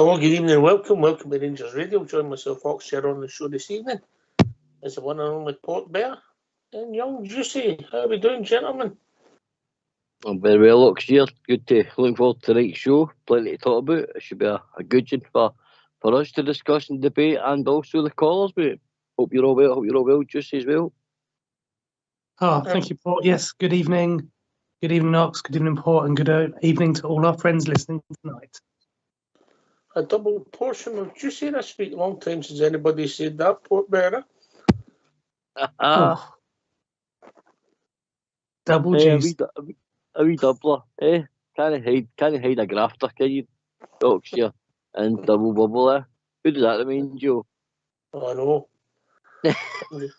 Well, good evening and welcome. Welcome to Rangers Radio. Join myself, Fox, here on the show this evening. As the one and only Port Bear and young Juicy. How are we doing, gentlemen? I'm very well, Ox here. Looking forward to tonight's show. Plenty to talk about. It should be a good one for us to discuss and debate, and also the callers, mate. Hope you're all well, Juicy as well. Oh, thank you, Port. Yes, good evening. Good evening, Ox. Good evening, Port, and good evening to all our friends listening tonight. A double portion of Juicy this week. Long time since anybody said that, Port Bearer. Double juice. A wee doubler, eh? Can't hide a grafter, can you? Ox here and double bubble there. Who does that remind you? Oh, I know.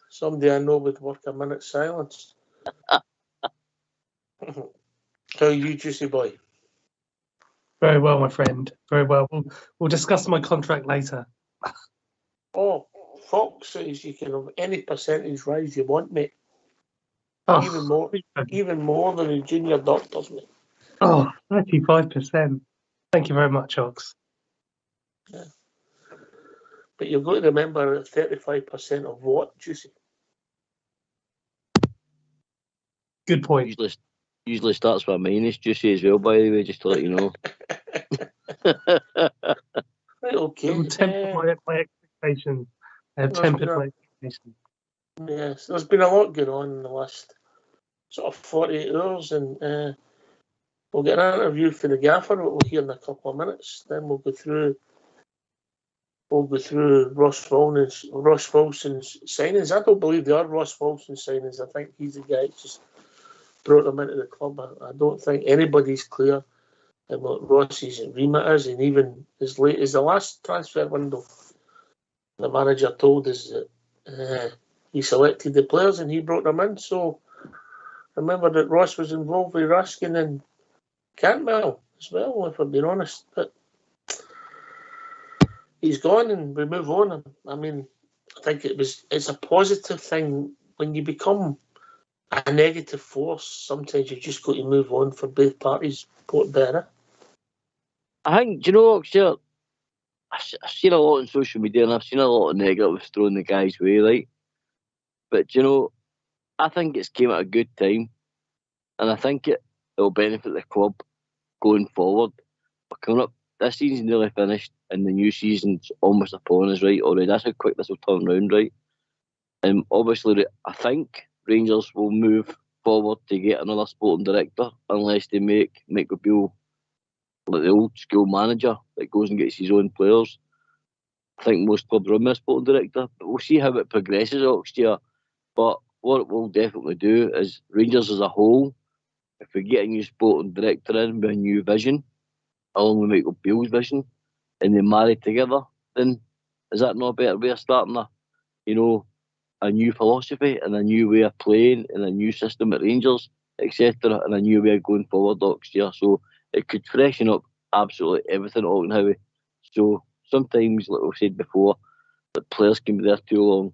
Somebody I know would work a minute's silence. How are you, Juicy boy? Very well, my friend. Very well. We'll discuss my contract later. Oh, Fox says you can have any percentage rise you want, mate. Oh, Even more than the junior doctors, mate. Oh, 35%. Thank you very much, Ox. Yeah. But you've got to remember that 35% of what, Juicy? Good point. Usually starts with a minus, Juicy, as well, by the way, just to let you know. Right, okay. Tempered my expectations. I have tempered my expectations. Yes, there's been a lot going on in the last sort of 48 hours, and we'll get an interview for the gaffer, what we'll hear in a couple of minutes. Then we'll go through Ross Wilson's signings. I don't believe they are Ross Wilson signings. I think he's the guy that just brought them into the club. I don't think anybody's clear on what Ross's remit is, and even as late as the last transfer window, the manager told us that he selected the players and he brought them in. So remember that Ross was involved with Raskin and Cantwell as well, if I'm being honest. But he's gone and we move on. I mean, I think it's a positive thing when you become a negative force. Sometimes you just got to move on for both parties. Port Bearer. I think, do you know, Oxford, I've seen a lot on social media and I've seen a lot of negatives thrown the guy's way, right? But, you know, I think it's came at a good time, and I think it'll benefit the club going forward. We're coming up, this season's nearly finished, and the new season's almost upon us, right? Already, that's how quick this will turn round, right? And obviously, I think Rangers will move forward to get another sporting director, unless they make Michael Beale like the old school manager that goes and gets his own players. I think most clubs run with a sporting director, but we'll see how it progresses next year. But what it will definitely do is Rangers as a whole, if we get a new sporting director in with a new vision, along with Michael Beale's vision, and they marry together, then is that not a better way of starting a new philosophy and a new way of playing and a new system at Rangers, etc., and a new way of going forward next year? So it could freshen up absolutely everything at Auchenhowie. So sometimes, like we said before, the players can be there too long.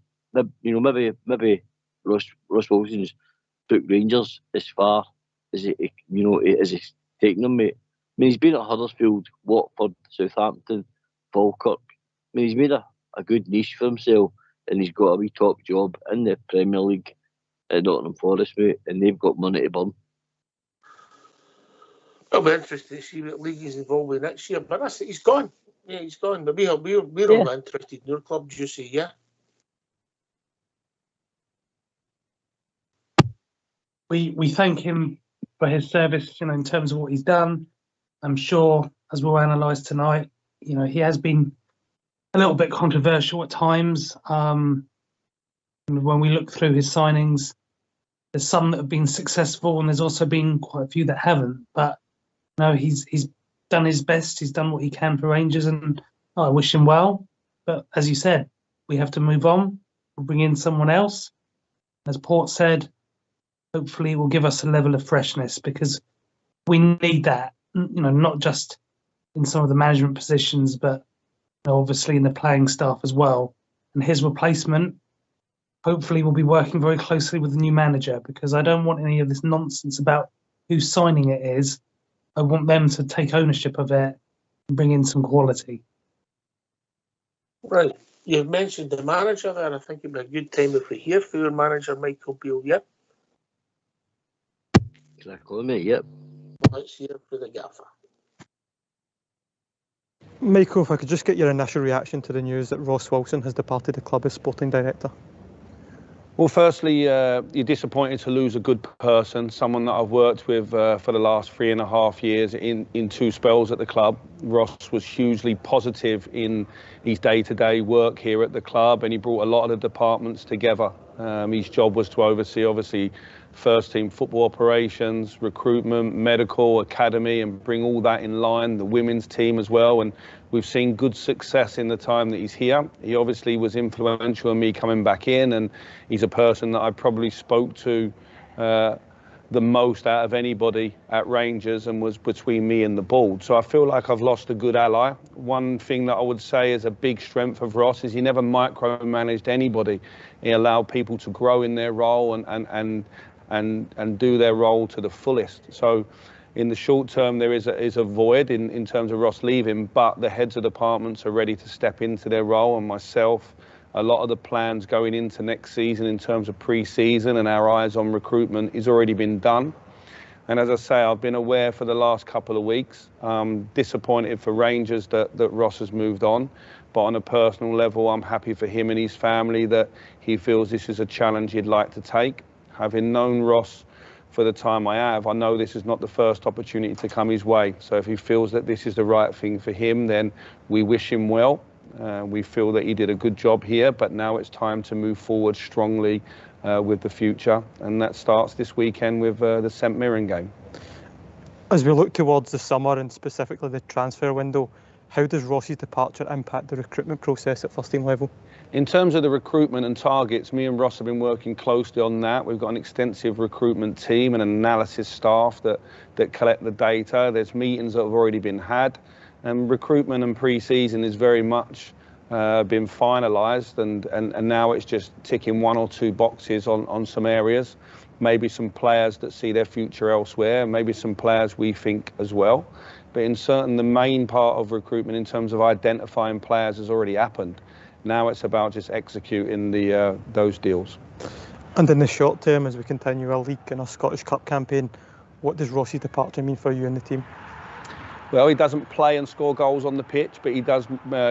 Maybe Ross Wilson's took Rangers as far as he's taken them, mate. I mean, he's been at Huddersfield, Watford, Southampton, Falkirk. I mean, he's made a good niche for himself, and he's got a wee top job in the Premier League at Nottingham Forest, mate, and they've got money to burn. I'll be interested to see what league he's involved with next year, but he's gone. Yeah, he's gone. But we're all interested in your club, Juicy, yeah? We thank him for his service, in terms of what he's done. I'm sure, as we'll analyse tonight, he has been a little bit controversial at times. And when we look through his signings, there's some that have been successful, and there's also been quite a few that haven't. But he's done his best. He's done what he can for Rangers, and I wish him well. But as you said, we have to move on. We'll bring in someone else. As Port said, hopefully it will give us a level of freshness, because we need that, not just in some of the management positions, but obviously in the playing staff as well. And his replacement, hopefully, will be working very closely with the new manager, because I don't want any of this nonsense about whose signing it is. I want them to take ownership of it and bring in some quality. Right. You've mentioned the manager there. I think it'd be a good time if we hear from your manager, Michael Beale. Yep. Exactly, mate. Yep. Let's hear from the gaffer. Michael, if I could just get your initial reaction to the news that Ross Wilson has departed the club as sporting director. Well, firstly, you're disappointed to lose a good person, someone that I've worked with for the last 3.5 years in 2 spells at the club. Ross was hugely positive in his day-to-day work here at the club, and he brought a lot of the departments together. His job was to oversee, obviously, first-team football operations, recruitment, medical, academy, and bring all that in line, the women's team as well. And we've seen good success in the time that he's here. He obviously was influential in me coming back in, and he's a person that I probably spoke to the most out of anybody at Rangers, and was between me and the board. So I feel like I've lost a good ally. One thing that I would say is a big strength of Ross is he never micromanaged anybody. He allowed people to grow in their role and do their role to the fullest. So in the short term, there is a void in terms of Ross leaving, but the heads of departments are ready to step into their role, and myself, a lot of the plans going into next season in terms of pre-season and our eyes on recruitment is already been done. And as I say, I've been aware for the last couple of weeks, disappointed for Rangers that Ross has moved on. But on a personal level, I'm happy for him and his family that he feels this is a challenge he'd like to take. Having known Ross for the time I have, I know this is not the first opportunity to come his way. So if he feels that this is the right thing for him, then we wish him well. We feel that he did a good job here, but now it's time to move forward strongly with the future. And that starts this weekend with the St Mirren game. As we look towards the summer and specifically the transfer window, how does Ross's departure impact the recruitment process at first team level? In terms of the recruitment and targets, me and Ross have been working closely on that. We've got an extensive recruitment team and an analysis staff that collect the data. There's meetings that have already been had. And recruitment and pre-season is very much been finalised, and now it's just ticking 1 or 2 boxes on some areas. Maybe some players that see their future elsewhere, maybe some players we think as well. But in certain, the main part of recruitment in terms of identifying players has already happened. Now it's about just executing those deals. And in the short term, as we continue our league and our Scottish Cup campaign, what does Ross's departure mean for you and the team? Well, he doesn't play and score goals on the pitch, but he does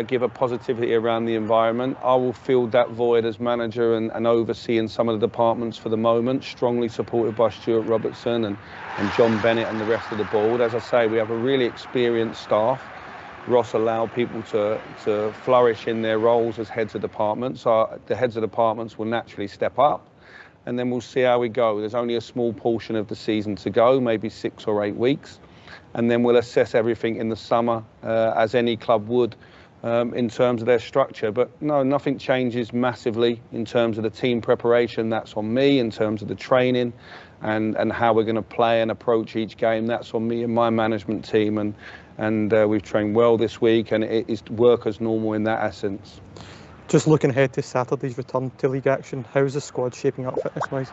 give a positivity around the environment. I will fill that void as manager and overseeing some of the departments for the moment, strongly supported by Stuart Robertson and John Bennett and the rest of the board. As I say, we have a really experienced staff. Ross allowed people to flourish in their roles as heads of departments. So the heads of departments will naturally step up, and then we'll see how we go. There's only a small portion of the season to go, maybe 6 or 8 weeks. And then we'll assess everything in the summer, as any club would, in terms of their structure. But no, nothing changes massively in terms of the team preparation. That's on me. In terms of the training and how we're going to play and approach each game, that's on me and my management team. And we've trained well this week, and it is work as normal in that essence. Just looking ahead to Saturday's return to league action, how's the squad shaping up fitness-wise?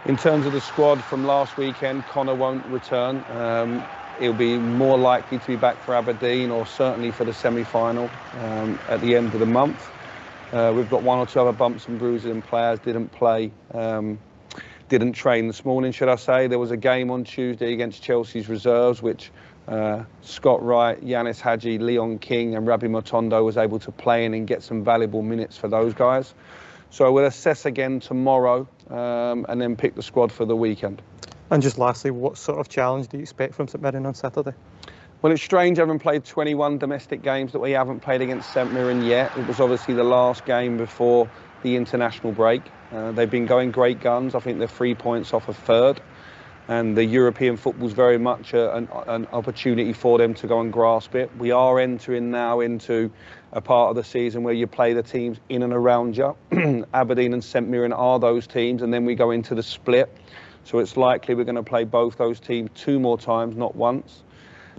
In terms of the squad from last weekend, Connor won't return. He'll be more likely to be back for Aberdeen, or certainly for the semi-final at the end of the month. We've got 1 or 2 other bumps and bruises, and players didn't play, didn't train this morning, should I say. There was a game on Tuesday against Chelsea's reserves, which Scott Wright, Yanis Hadji, Leon King and Rabbi Motondo was able to play in and get some valuable minutes for those guys. So we'll assess again tomorrow and then pick the squad for the weekend. And just lastly, what sort of challenge do you expect from St Mirren on Saturday? Well, it's strange having played 21 domestic games that we haven't played against St Mirren yet. It was obviously the last game before the international break. They've been going great guns. I think they're 3 points off of third. And the European football's very much an opportunity for them to go and grasp it. We are entering now into a part of the season where you play the teams in and around you. Aberdeen and St Mirren are those teams, and then we go into the split. So it's likely we're going to play both those teams 2 more times, not once.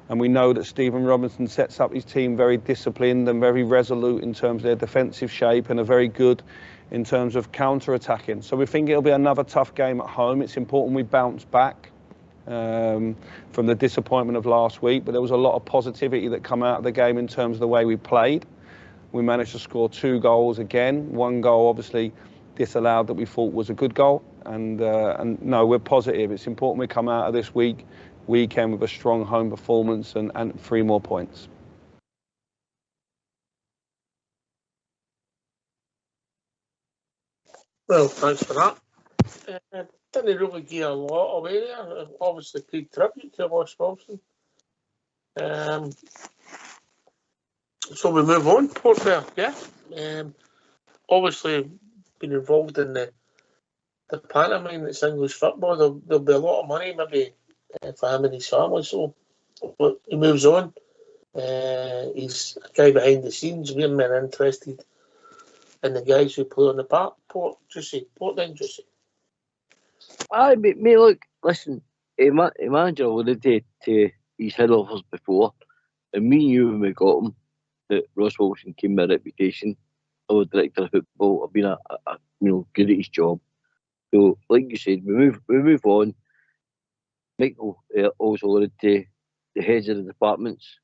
And we know that Stephen Robinson sets up his team very disciplined and very resolute in terms of their defensive shape, and are very good in terms of counter-attacking. So we think it'll be another tough game at home. It's important we bounce back from the disappointment of last week, but there was a lot of positivity that come out of the game in terms of the way we played. We managed to score 2 goals again. 1 goal, obviously, disallowed that we thought was a good goal. And no, we're positive. It's important we come out of this weekend with a strong home performance and 3 more points. Well, thanks for that. Didn't really give a lot away there. Obviously paid tribute to Ross Wilson. So we move on, Port Vale, yeah. Obviously been involved in the pantomime that's English football. There'll be a lot of money maybe for him and his family. So but he moves on. He's a guy behind the scenes. We're more interested in the guys who play on the park. Port then, Juicy. Aye, mate, look, listen, a manager alluded to his head offers before, and me and you, when we got him, that Ross Wilson came with a reputation of a director of football, of being a good at his job. So, like you said, we move on. Michael also alluded to the heads of the departments.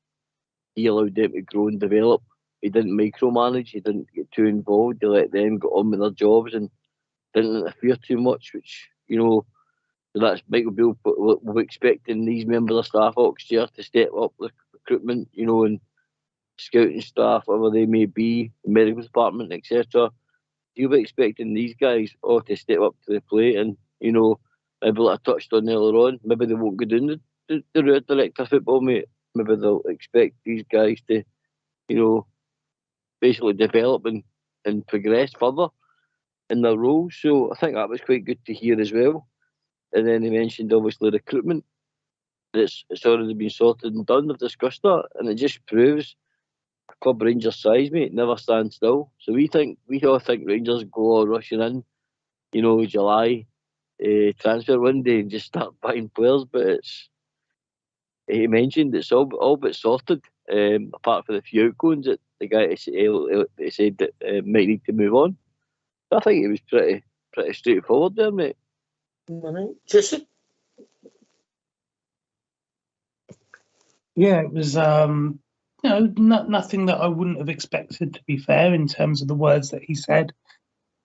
He allowed them to grow and develop. He didn't micromanage. He didn't get too involved. He let them get on with their jobs and didn't interfere too much, which, so that's Michael Beale. We're expecting these members of staff next year to step up the recruitment, and scouting staff, whatever they may be, the medical department, etc. You'll be expecting these guys all to step up to the plate and, maybe like I touched on earlier on, maybe they won't go down the route of director of football, mate. Maybe they'll expect these guys to, basically develop and progress further in their roles. So I think that was quite good to hear as well. And then he mentioned, obviously, recruitment. It's already been sorted and done. They've discussed that. And it just proves a club Rangers size, mate, never stand still. So we all think Rangers go all rushing in, July transfer window and just start buying players. But he mentioned it's all but sorted, apart from the few outgoings that the guy said that might need to move on. So I think it was pretty straightforward there, mate. Jesse? Yeah, it was nothing that I wouldn't have expected, to be fair, in terms of the words that he said.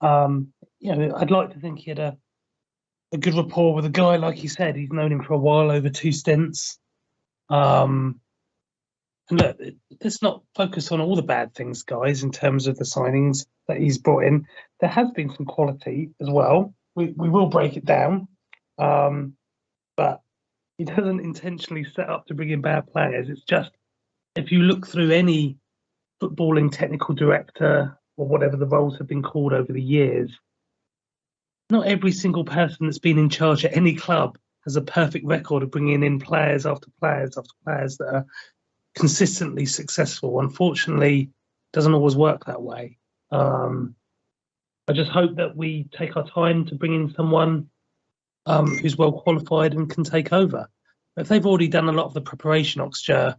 I'd like to think he had a good rapport with a guy. Like he said, he's known him for a while, over 2 stints. And look, let's not focus on all the bad things, guys, in terms of the signings that he's brought in. There has been some quality as well. We will break it down. But he doesn't intentionally set up to bring in bad players. It's just, if you look through any footballing technical director or whatever the roles have been called over the years, not every single person that's been in charge at any club has a perfect record of bringing in players after players after players that are consistently successful. Unfortunately, it doesn't always work that way. I just hope that we take our time to bring in someone who's well qualified and can take over. If they've already done a lot of the preparation, Oxford,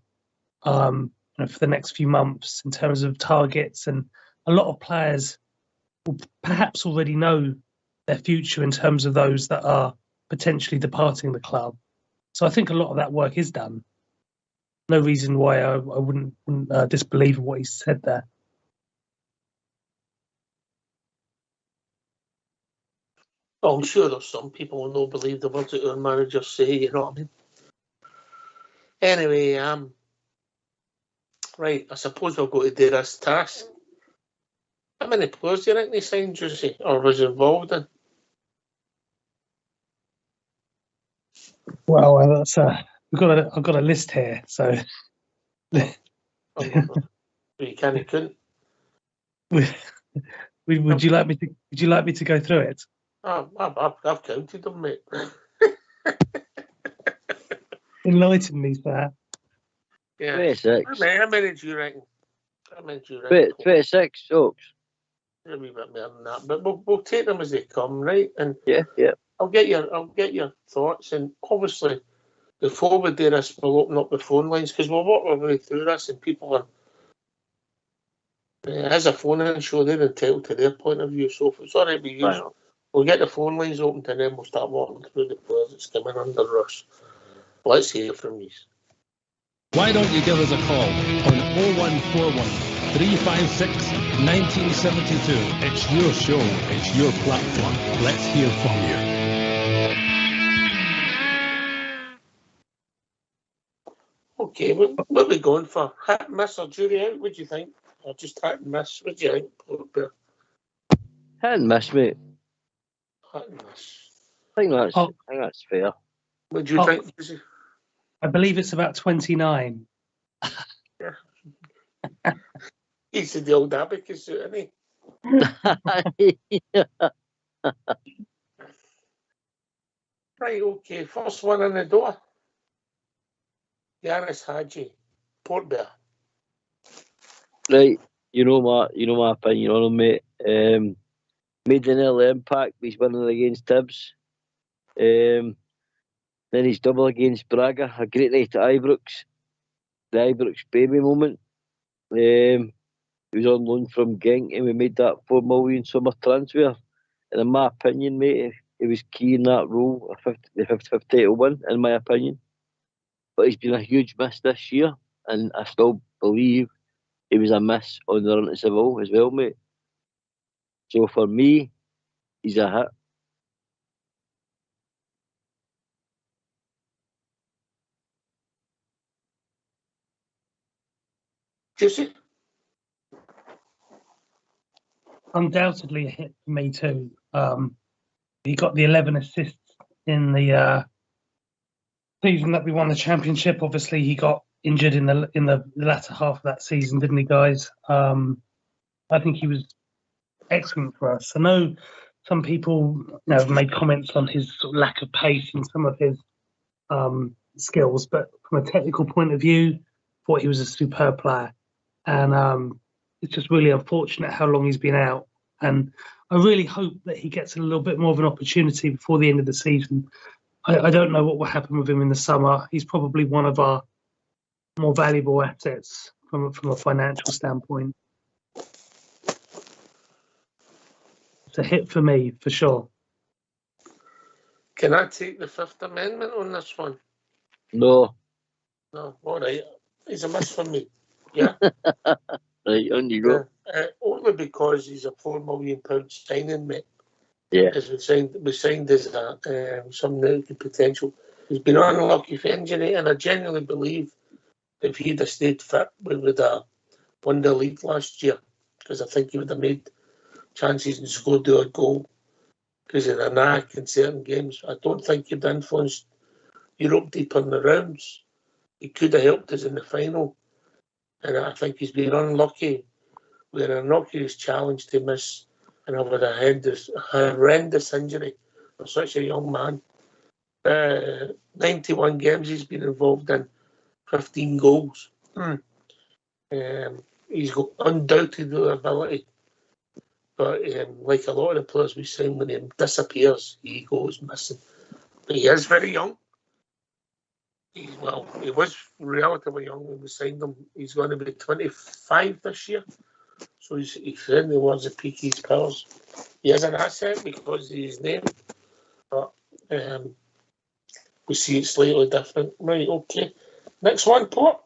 for the next few months in terms of targets, and a lot of players will perhaps already know their future in terms of those that are potentially departing the club. So I think a lot of that work is done. No reason why I wouldn't disbelieve what he said there. Well, I'm sure there's some people who don't believe the words that their managers say, you know what I mean? Anyway, right, I suppose I'll go to do this task. How many players do you think they signed, Juicy, or was involved in? Well, I've got a list here, so You couldn't. Would you like me to go through it? I've counted them, mate. Enlighten me, sir. Yeah. 26. How many do you reckon? 26, Oaks. A wee bit more than that, but we'll take them as they come, right? And Yeah. I'll get your thoughts, and obviously before we do this, we'll open up the phone lines because we'll work our way through this, and people are. As a phone-in show, they're entitled to their point of view. So if it's all right with you, we'll get the phone lines opened, and then we'll start walking through the players that's coming under us. Let's hear from you. Why don't you give us a call on 0141 356 1972. It's your show. It's your platform. Let's hear from you. Okay, what are we going for? Hit and miss or jury out? What do you think? Or just hit and miss? What do you think? Hit And miss, mate. and miss. I think that's fair. What do you think, Jesse? I believe it's about 29. He's the old abacus, isn't he? Right, okay. First one in the door. Yanis Hadji, Port Bear. Right, you know my opinion on him, mate. Made an early impact. He's winning against Tibbs. Then he's double against Braga. A great night at Ibrox. The Ibrox baby moment. He was on loan from Genk and we made that $4 million summer transfer. And in my opinion, mate, he was key in that role, the 50-50 to win, in my opinion. But he's been a huge miss this year, and I still believe he was a miss on the run to Seville as well, mate. So for me, he's a hit. Juicy? Undoubtedly a hit for me too. He got the 11 assists in the season that we won the championship. Obviously, he got injured in the latter half of that season, didn't he, guys? I think he was excellent for us. I know some people have made comments on his sort of lack of pace and some of his skills, but from a technical point of view, thought he was a superb player. And it's just really unfortunate how long he's been out. And I really hope that he gets a little bit more of an opportunity before the end of the season. I don't know what will happen with him in the summer. He's probably one of our more valuable assets from a financial standpoint. It's a hit for me, for sure. Can I take the Fifth Amendment on this one? No. No, all right. He's a miss for me. Yeah? Right, on you go. Only because he's a £4 million signing, mate. Yeah. As we signed as some new potential. He's been unlucky for injury, and I genuinely believe if he'd have stayed fit, we would have won the league last year, because I think he would have made chances and scored a goal because of the knack in certain games. I don't think he'd influenced Europe deep in the rounds. He could have helped us in the final, and I think he's been unlucky with an innocuous challenge to miss another horrendous injury for such a young man. 91 games he's been involved in, 15 goals. He's got undoubted ability, but like a lot of the players we sign, when he disappears, he goes missing. But he is very young. He was relatively young when we signed him. He's going to be 25 this year, so he certainly was a peak of his powers. He is an asset because of his name, but we see it slightly different. Right, okay. Next one, Port.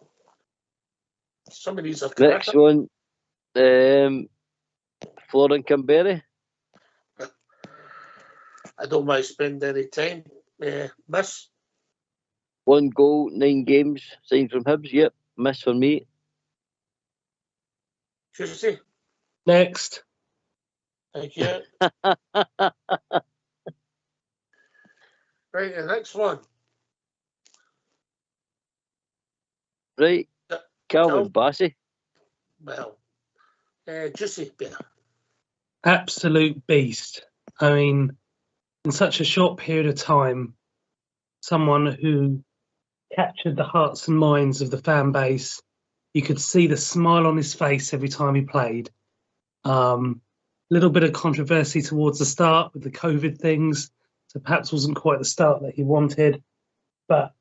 Some of these are correct. Next one, Florian Kamberi. I don't want to spend any time. Miss. 1 goal, 9 games, signed from Hibs. Yep, miss for me. Tuesday. Next. Thank you. Right, the next one. Right, Calvin Bassey. Well, Juicy Bear. Absolute beast. I mean, in such a short period of time, someone who captured the hearts and minds of the fan base. You could see the smile on his face every time he played. Little bit of controversy towards the start with the COVID things, so perhaps wasn't quite the start that he wanted. But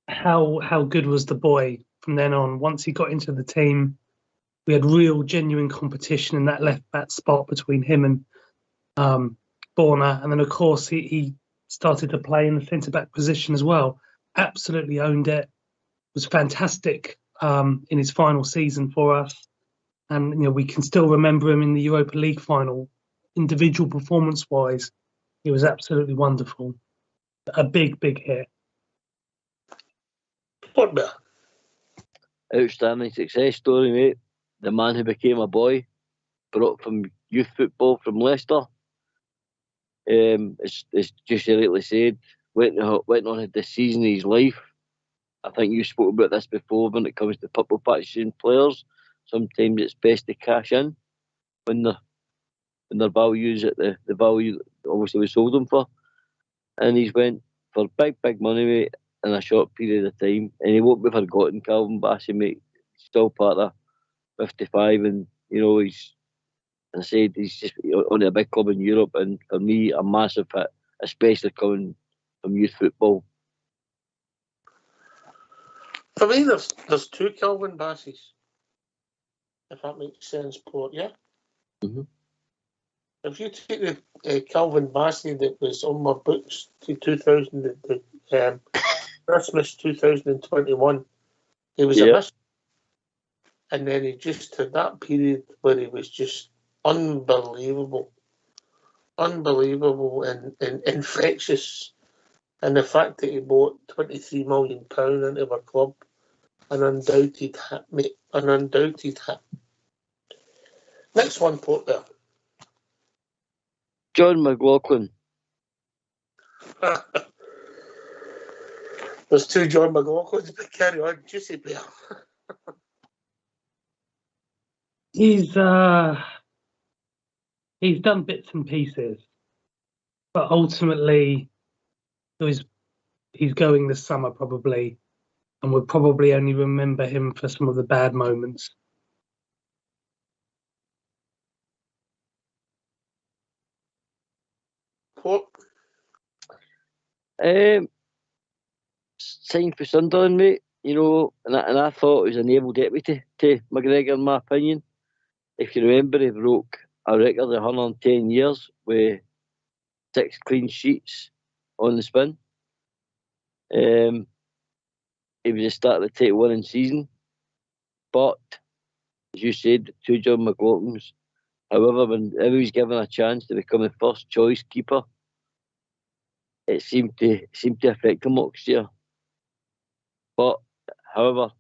how good was the boy from then on? Once he got into the team, we had real, genuine competition in that left back spot between him and Borna, and then of course he started to play in the centre back position as well. Absolutely owned it. Was fantastic in his final season for us. And we can still remember him in the Europa League final. Individual performance-wise, he was absolutely wonderful. A big, big hit. What better? Outstanding success story, mate. The man who became a boy, brought from youth football from Leicester. It's just rightly said, went on the season of his life. I think you spoke about this before when it comes to purple patching players. Sometimes it's best to cash in when their values at the value obviously we sold them for. And he's went for big money, mate, in a short period of time. And he won't be forgotten, Calvin Bassey, mate. Still part of 55, and he's, as I said, he's just on a big club in Europe, and for me, a massive hit, especially coming from youth football. For me, there's two Calvin Bassies, if that makes sense, Port, yeah? Mm-hmm. If you take the Calvin Bassey that was on my books to 2000, Christmas 2021, he was a miss. And then he just had that period where he was just unbelievable and infectious. And the fact that he bought £23 million into our club, an undoubted hit, mate, an undoubted hit. Next one, Port there. John McLaughlin. There's two John McLaughlins, but carry on, Juicy Bear. He's done bits and pieces, but ultimately he's going this summer probably, and we'll probably only remember him for some of the bad moments. Port? Signed for Sunderland, mate. And I thought he was a naval deputy to McGregor, in my opinion. If you remember, he broke a record of 110 years with 6 clean sheets on the spin. He was the start of the title winning season. But, as you said, two John McLaughlins. However, when he was given a chance to become the first choice keeper, it seemed to affect him next year. But, however,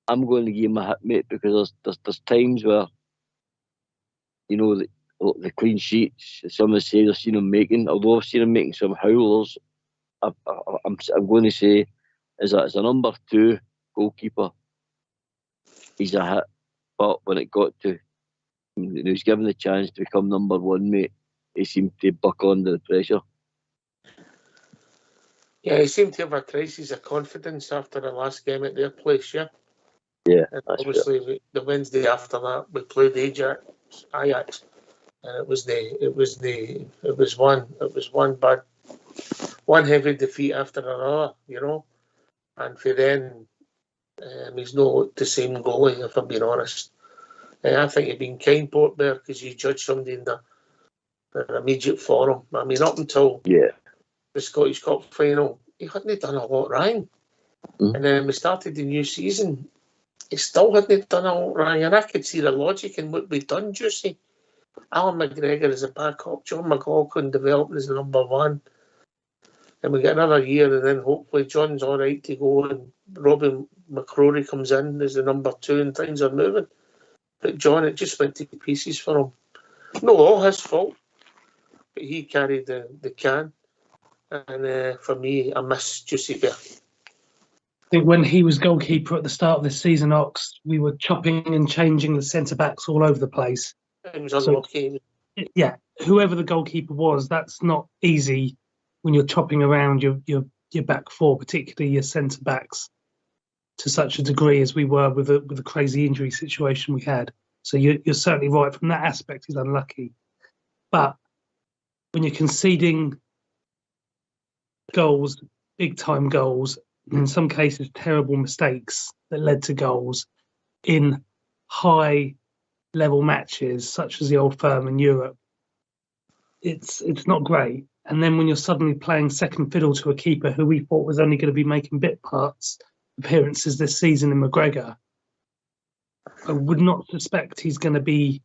I'm going to give him a hit, mate, because there's times where, the clean sheets, some of the saves I've seen him making, although I've seen him making some howlers, I'm going to say, as a number 2 goalkeeper, he's a hit. But when it got to, he was given the chance to become number 1, mate, he seemed to buckle under the pressure. Yeah, he seemed to have a crisis of confidence after the last game at their place, yeah? Yeah, and obviously the Wednesday after that we played Ajax, and it was one heavy defeat after another, and for then he's not the same goalie, if I'm being honest. I think you've been kind, Port there, because you judge somebody in the immediate forum. I mean, up until the Scottish Cup final, he hadn't done a lot wrong. And then we started the new season, he still hadn't done a lot wrong, and I could see the logic in what we'd done, Juicy. Alan McGregor as a backup, John McLaughlin developing as the number 1, and we get another year, and then hopefully John's all right to go, and Robin McCrory comes in as the number 2, and things are moving. But John, it just went to pieces for him. No, all his fault, but he carried the can, and for me, I miss Juicy Bear. I think when he was goalkeeper at the start of this season, Ox, we were chopping and changing the centre-backs all over the place. It was unlucky. Yeah, whoever the goalkeeper was, that's not easy when you're chopping around your back four, particularly your centre-backs, to such a degree as we were with the crazy injury situation we had. So you're certainly right. From that aspect, he's unlucky. But when you're conceding goals, big-time goals, in some cases terrible mistakes that led to goals in high-level matches, such as the Old Firm in Europe, it's not great. And then when you're suddenly playing second fiddle to a keeper who we thought was only going to be making bit parts appearances this season in McGregor, I would not suspect he's going to be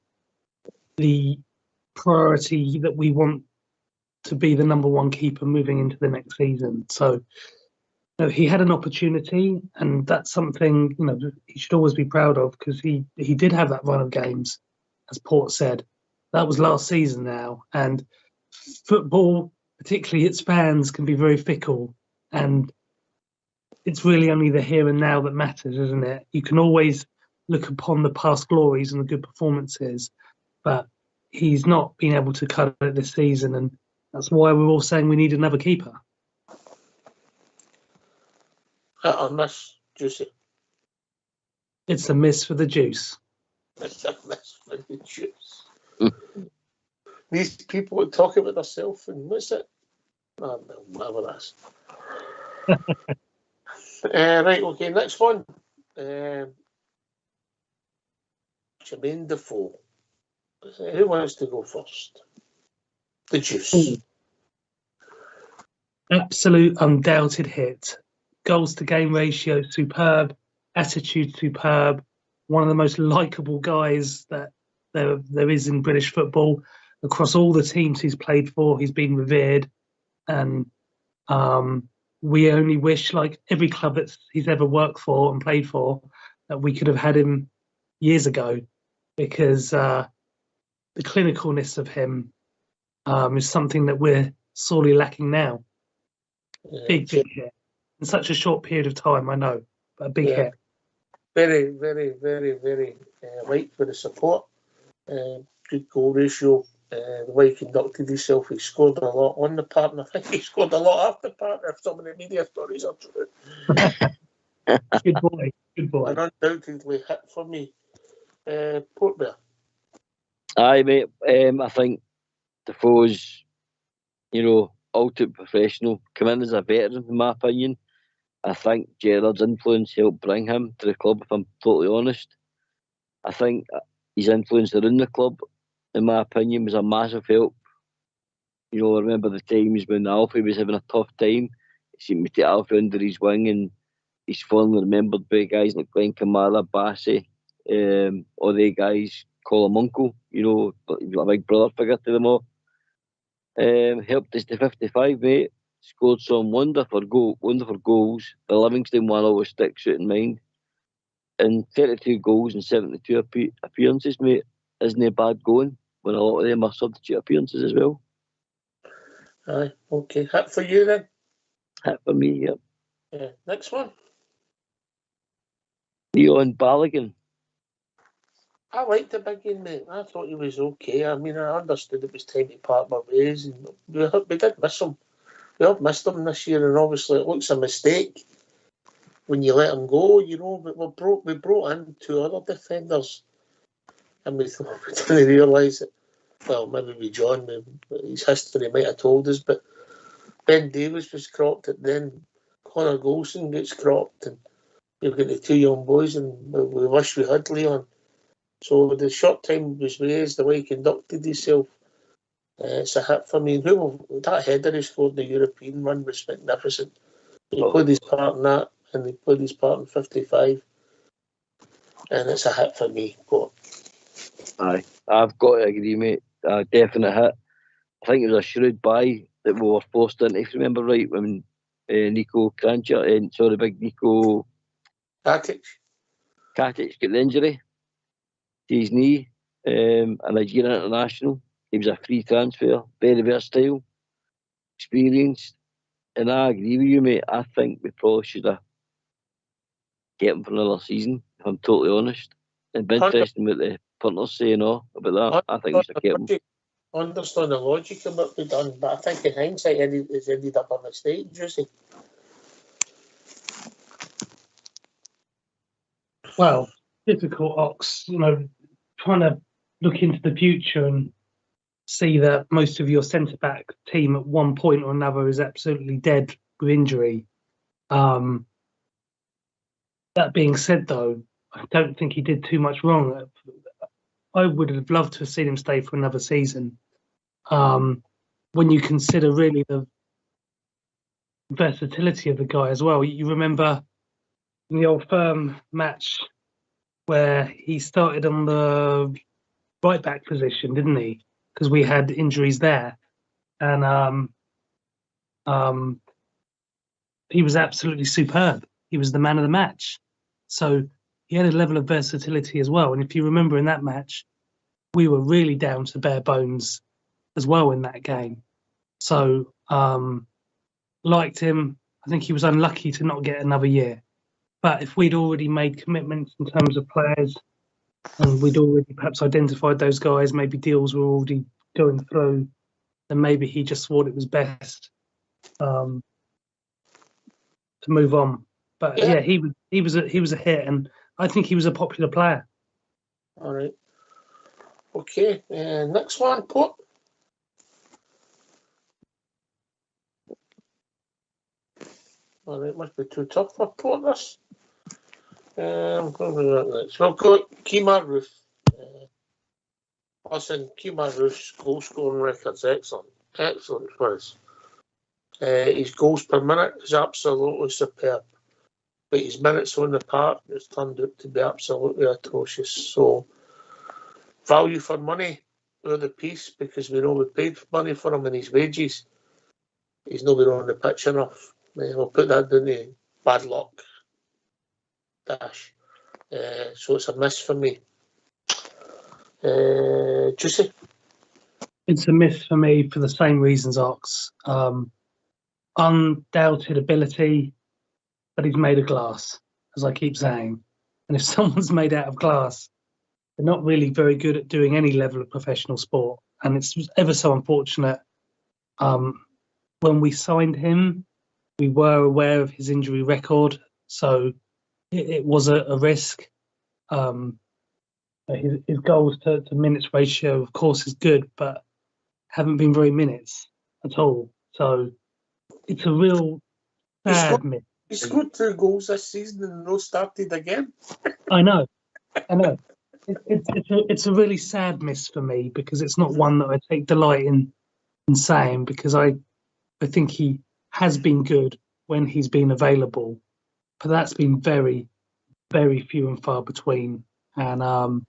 the priority that we want to be the number one keeper moving into the next season. So, he had an opportunity, and that's something he should always be proud of, because he did have that run of games, as Port said. That was last season now, and football, particularly its fans, can be very fickle, and it's really only the here and now that matters, isn't it? You can always look upon the past glories and the good performances, but he's not been able to cut it this season, and that's why we're all saying we need another keeper. I miss Juicy. It's a miss for the juice. It's a miss for the juice. These people that talk about themselves and what's it? Oh, no, whatever that's. Right, okay, next one. Jermaine Defoe. Who wants to go first? The juice. Absolute undoubted hit. Goals to game ratio superb, attitude superb, one of the most likeable guys that there is in British football. Across all the teams he's played for, he's been revered, and we only wish, like every club that he's ever worked for and played for, that we could have had him years ago, because the clinicalness of him is something that we're sorely lacking now. Big hit in such a short period of time, I know, but a big hit. Very, very, very, very right for the support. Good goal ratio. The way he conducted himself, he scored a lot on the part, and I think he scored a lot after the part, if some of the media stories are true. Good boy, good boy. An undoubtedly hit for me. Port Bear. Aye, mate. I think Defoe's, ultimate professional, come in as a veteran, in my opinion. I think Gerrard's influence helped bring him to the club, if I'm totally honest. I think his influence around the club, in my opinion, was a massive help. I remember the times when Alfie was having a tough time. He seemed to take Alfie under his wing, and he's fondly remembered by guys like Glenn Kamara, Bassey, all the guys call him uncle, a big brother figure to them all. Helped us to 55, mate. Scored some wonderful goals. The Livingston one always sticks out in mind. And 32 goals and 72 appearances, mate, isn't a bad going, when a lot of them are substitute appearances as well. Aye, okay. Hit for you then? Hit for me, yep. Yeah. Next one. Leon Balogun. I liked the big game, mate. I thought he was okay. I mean, I understood it was time to part my ways, and we did miss him. We have missed him this year, and obviously it looks a mistake when you let him go, but we brought in two other defenders, and we thought we didn't realise it. Well, maybe with John, his history might have told us, but Ben Davies was cropped, and then Connor Golson gets cropped, and we've got the two young boys, and we wish we had Leon. So the short time was raised, the way he conducted himself, it's a hit for me. That header he scored in the European run was magnificent. He played his part in that, and he played his part in 55, and it's a hit for me. Aye, I've got to agree, mate. A definite hit. I think it was a shrewd buy that we were forced into, if you remember right, when Nico Kranjčar, big Nico Katic got the injury to his knee, a Nigerian international. He was a free transfer, very versatile, experienced, and I agree with you, mate. I think we probably should have get him for another season, if I'm totally honest. It'd be interesting what the punters say about that. I think we should have kept him. I understand the logic of what we've done, but I think in hindsight it's ended up a mistake, Juicy. Well, difficult, Ox, trying to look into the future and see that most of your centre-back team at one point or another is absolutely dead with injury. That being said, though, I don't think he did too much wrong. I would have loved to have seen him stay for another season. When you consider really the versatility of the guy as well. You remember in the Old Firm match where he started on the right back position, didn't he? Because we had injuries there, and he was absolutely superb. He was the man of the match. So he had a level of versatility as well. And if you remember in that match, we were really down to bare bones as well in that game. So liked him. I think he was unlucky to not get another year. But if we'd already made commitments in terms of players and we'd already perhaps identified those guys, maybe deals were already going through, then maybe he just thought it was best to move on. But yeah, he was a hit, and I think he was a popular player. All right. Okay. Next one, Port. All right, must be too tough for Port, this. We've got Kemar Roof. Listen, Kemar Roof's goal scoring record's excellent. Excellent for us. His goals per minute is absolutely superb. But his minutes on the park has turned out to be absolutely atrocious. So, value for money with the piece, because we know we paid money for him and his wages. He's not been on the pitch enough. We'll put that down to bad luck. Dash. So it's a miss for me. Juicy? It's a miss for me for the same reasons, Ox. Undoubted ability, but he's made of glass, as I keep saying. And if someone's made out of glass, they're not really very good at doing any level of professional sport. And it's ever so unfortunate. When we signed him, we were aware of his injury record, so it was a risk. His goals to minutes ratio, of course, is good, but haven't been very minutes at all. So it's a real sad miss. He scored 2 goals this season and no started again. I know. It's a really sad miss for me, because it's not one that I take delight in saying, because I think he has been good when he's been available, but that's been very, very few and far between. And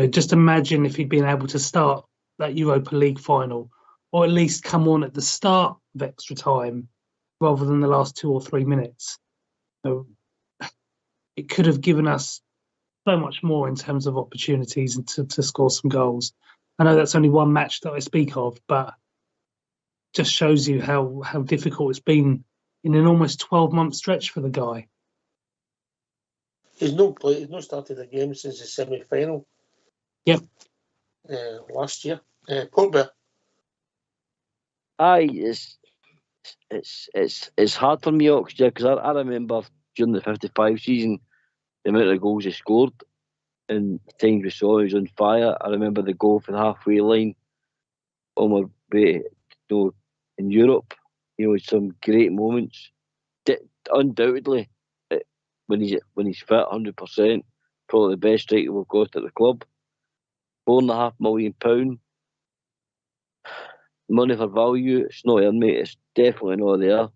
just imagine if he'd been able to start that Europa League final, or at least come on at the start of extra time rather than the last 2 or 3 minutes. So it could have given us so much more in terms of opportunities and to score some goals. I know that's only one match that I speak of, but just shows you how difficult it's been in an almost 12-month stretch for the guy. He's not started a game since the semi-final. Yep. Last year. Port Bear. Aye, it's hard for me, Oxford, because I remember during the 55 season the amount of goals he scored and the times we saw he was on fire. I remember the goal for the halfway line on my way, in Europe. Some great moments. Undoubtedly, when he's fit, 100%, probably the best striker we've got at the club. £4.5 million. Money for value, it's not there, mate. It's definitely not there.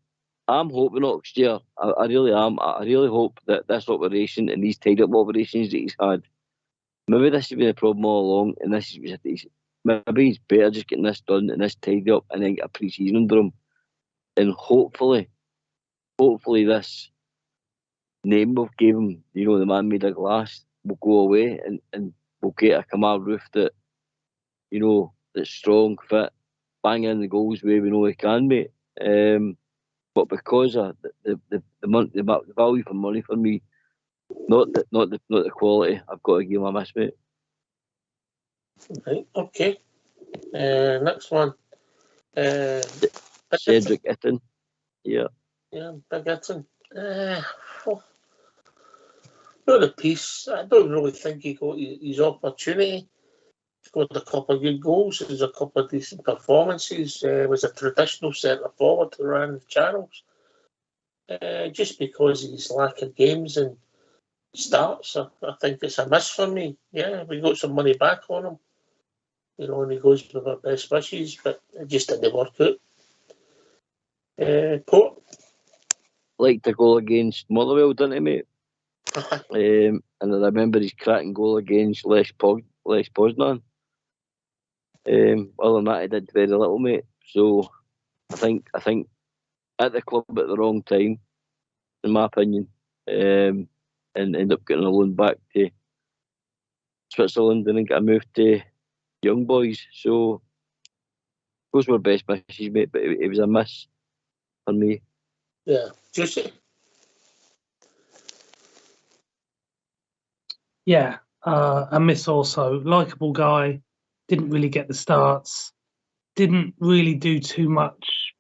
I'm hoping next year, I really am. I really hope that this operation and these tied-up operations that he's had, maybe this has been a problem all along, and maybe he's better just getting this done and this tied up and then get a pre-season under him. And hopefully this name we've gave him, the man made of glass, will go away and we'll get a Kemar Roof that, that's strong, fit, bang in the goals where we know he can, mate. But because of the value for money for me, not the quality, I've got to give him a miss, mate. Right, okay. Next one. Cedric Itten. Yeah. Yeah, Big Itten. Not a piece. I don't really think he got his opportunity. He's got a couple of good goals. There's a couple of decent performances. Was a traditional centre forward to run the channels. Just because of his lack of games and starts, I think it's a miss for me. Yeah, we got some money back on him. And he goes with our best wishes, but it just didn't work out. Port. Like the goal against Motherwell, didn't he, mate? And I remember his cracking goal against Les Poznan. Other than that, he did very little, mate. So I think at the club at the wrong time, in my opinion, and end up getting a loan back to Switzerland and then get a move to Young Boys. So those were best misses, mate, but it was a miss for me. Yeah. Juicy. Yeah, a miss also. Likeable guy, didn't really get the starts, didn't really do too much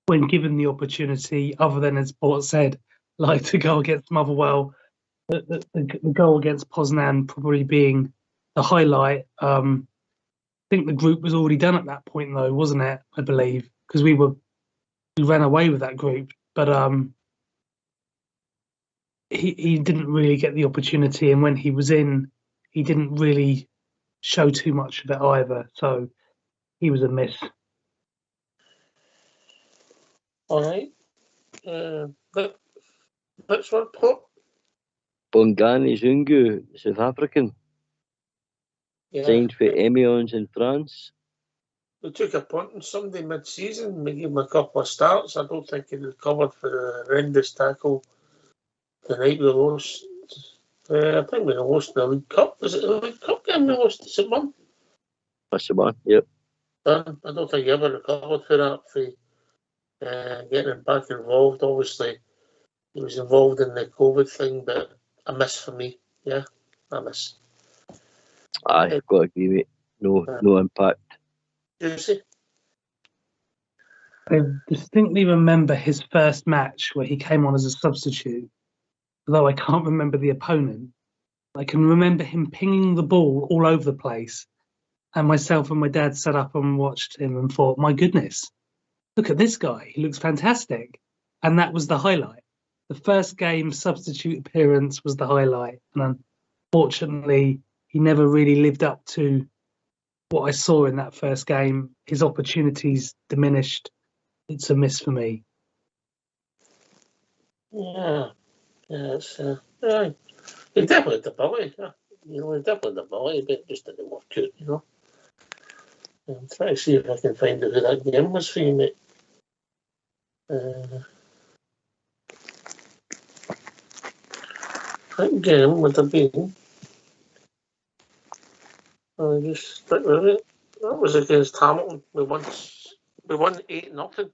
when given the opportunity, other than, as Bort said, like to go against Motherwell. The goal against Poznan probably being the highlight. I think the group was already done at that point, though, wasn't it? I believe, because we ran away with that group, but he didn't really get the opportunity, and when he was in, he didn't really show too much of it either. So he was a miss. All right. Next one, Pop. Bongani Zungu, South African, Yeah. signed for Amiens in France. We took a punt on somebody mid-season. We gave him a couple of starts. I don't think he recovered for the horrendous tackle the night we lost. I think we lost the League Cup. Was it the League Cup game we lost to St Mirren? That's the one, yep. I don't think he ever recovered for that, for getting him back involved. Obviously, he was involved in the COVID thing, but a miss for me. Yeah, a miss. I've got to agree, mate. No impact. Juicy? I distinctly remember his first match where he came on as a substitute, although I can't remember the opponent. I can remember him pinging the ball all over the place, and myself and my dad sat up and watched him and thought, my goodness, look at this guy. He looks fantastic. And that was the highlight. The first game substitute appearance was the highlight. And unfortunately, he never really lived up to what I saw in that first game. His opportunities diminished. It's a miss for me. Yeah, it's right. He definitely had the ability. He definitely had the ability, but just didn't work out. I'm trying to see if I can find out who that game was for you, mate. That game would have been. I'll just stick with it. That was against Hamilton. We won 8-0.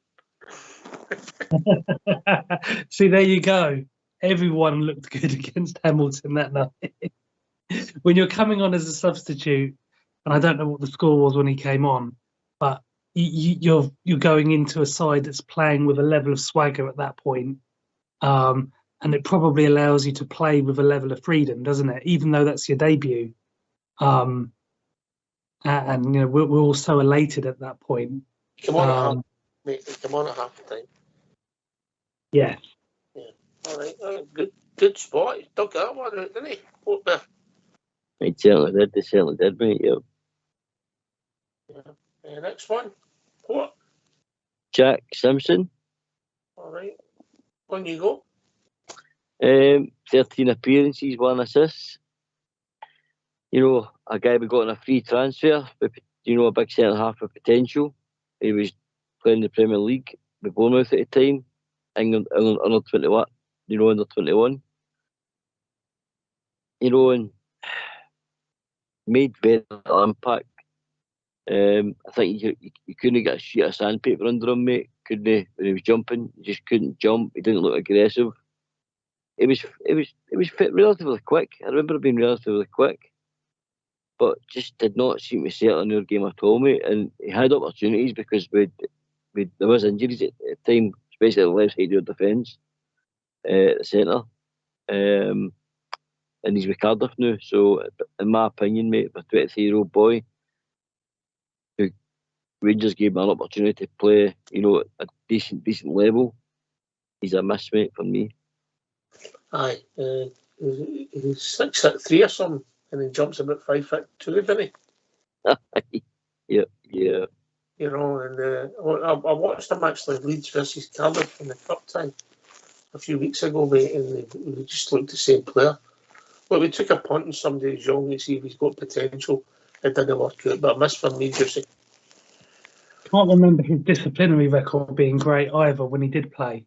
See, there you go. Everyone looked good against Hamilton that night. When you're coming on as a substitute, and I don't know what the score was when he came on, but you're going into a side that's playing with a level of swagger at that point, and it probably allows you to play with a level of freedom, doesn't it? Even though that's your debut, and we're all so elated at that point. Come on at half, mate. Come on at half time. Yeah. All right. Good spot. He dug that one out, didn't he? He certainly did, mate, yep. Yeah. Next one. What? Jack Simpson. All right. On you go. 13 appearances, 1 assist. A guy we got on a free transfer, with, a big centre half with potential. He was playing the Premier League with Bournemouth at the time. England under 21, under 21. And made very little impact. I think you couldn't get a sheet of sandpaper under him, mate. Couldn't he? When he was jumping, he just couldn't jump. He didn't look aggressive. It was fit relatively quick. I remember it being relatively quick, but just did not seem to settle in your game at all, mate. And he had opportunities because there was injuries at the time, especially the left side of your defence, at the centre. And he's with Cardiff now. So, in my opinion, mate, for a 23-year-old boy, who Rangers gave him an opportunity to play, at a decent level, he's a miss, mate, for me. Aye. He's 6'3" or something, and he jumps about 5'2", didn't he? Yeah. And I watched him actually, Leeds versus Cardiff in the cup time. a few weeks ago, mate, and we just looked the same player. But we took a punt on somebody who's young to see if he's got potential. It didn't work out, but a miss for me, Jussie. Can't remember his disciplinary record being great either when he did play.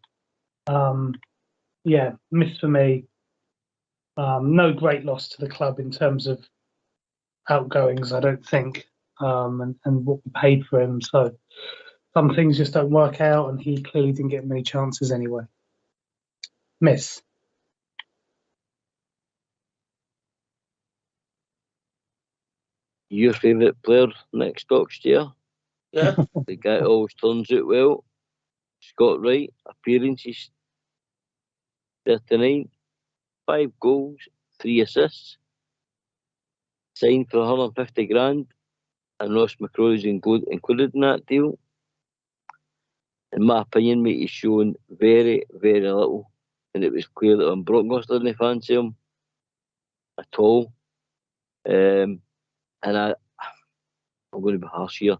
Yeah, miss for me. No great loss to the club in terms of outgoings, I don't think, and what we paid for him. So some things just don't work out, and he clearly didn't get many chances anyway. Miss. Your favourite player next Scotch year? Yeah. The guy always turns out well. Scott Wright, appearances 39, 5 goals, 3 assists. Signed for 150 grand, and Ross McCrory's included in that deal. In my opinion, mate, he's shown very, very little, and it was clear that when Broncos didn't fancy him at all. And I'm going to be harsh here.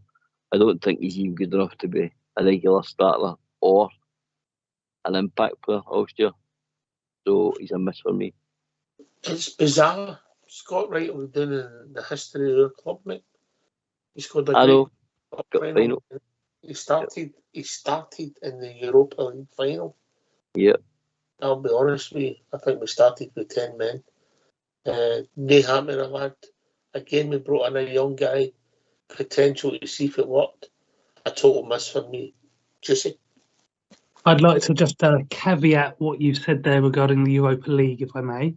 I don't think he's even good enough to be a regular starter or an impact player last year. So he's a miss for me. It's bizarre. Scott Wright was doing in the history of our club, mate. He scored a I know. great final. He started in the Europa League final. Yeah. I'll be honest with you, I think we started with 10 men. No happening a lad. Again, we brought in a young guy, potential to see if it worked. A total miss for me. Juicy. I'd like to just caveat what you said there regarding the Europa League, if I may.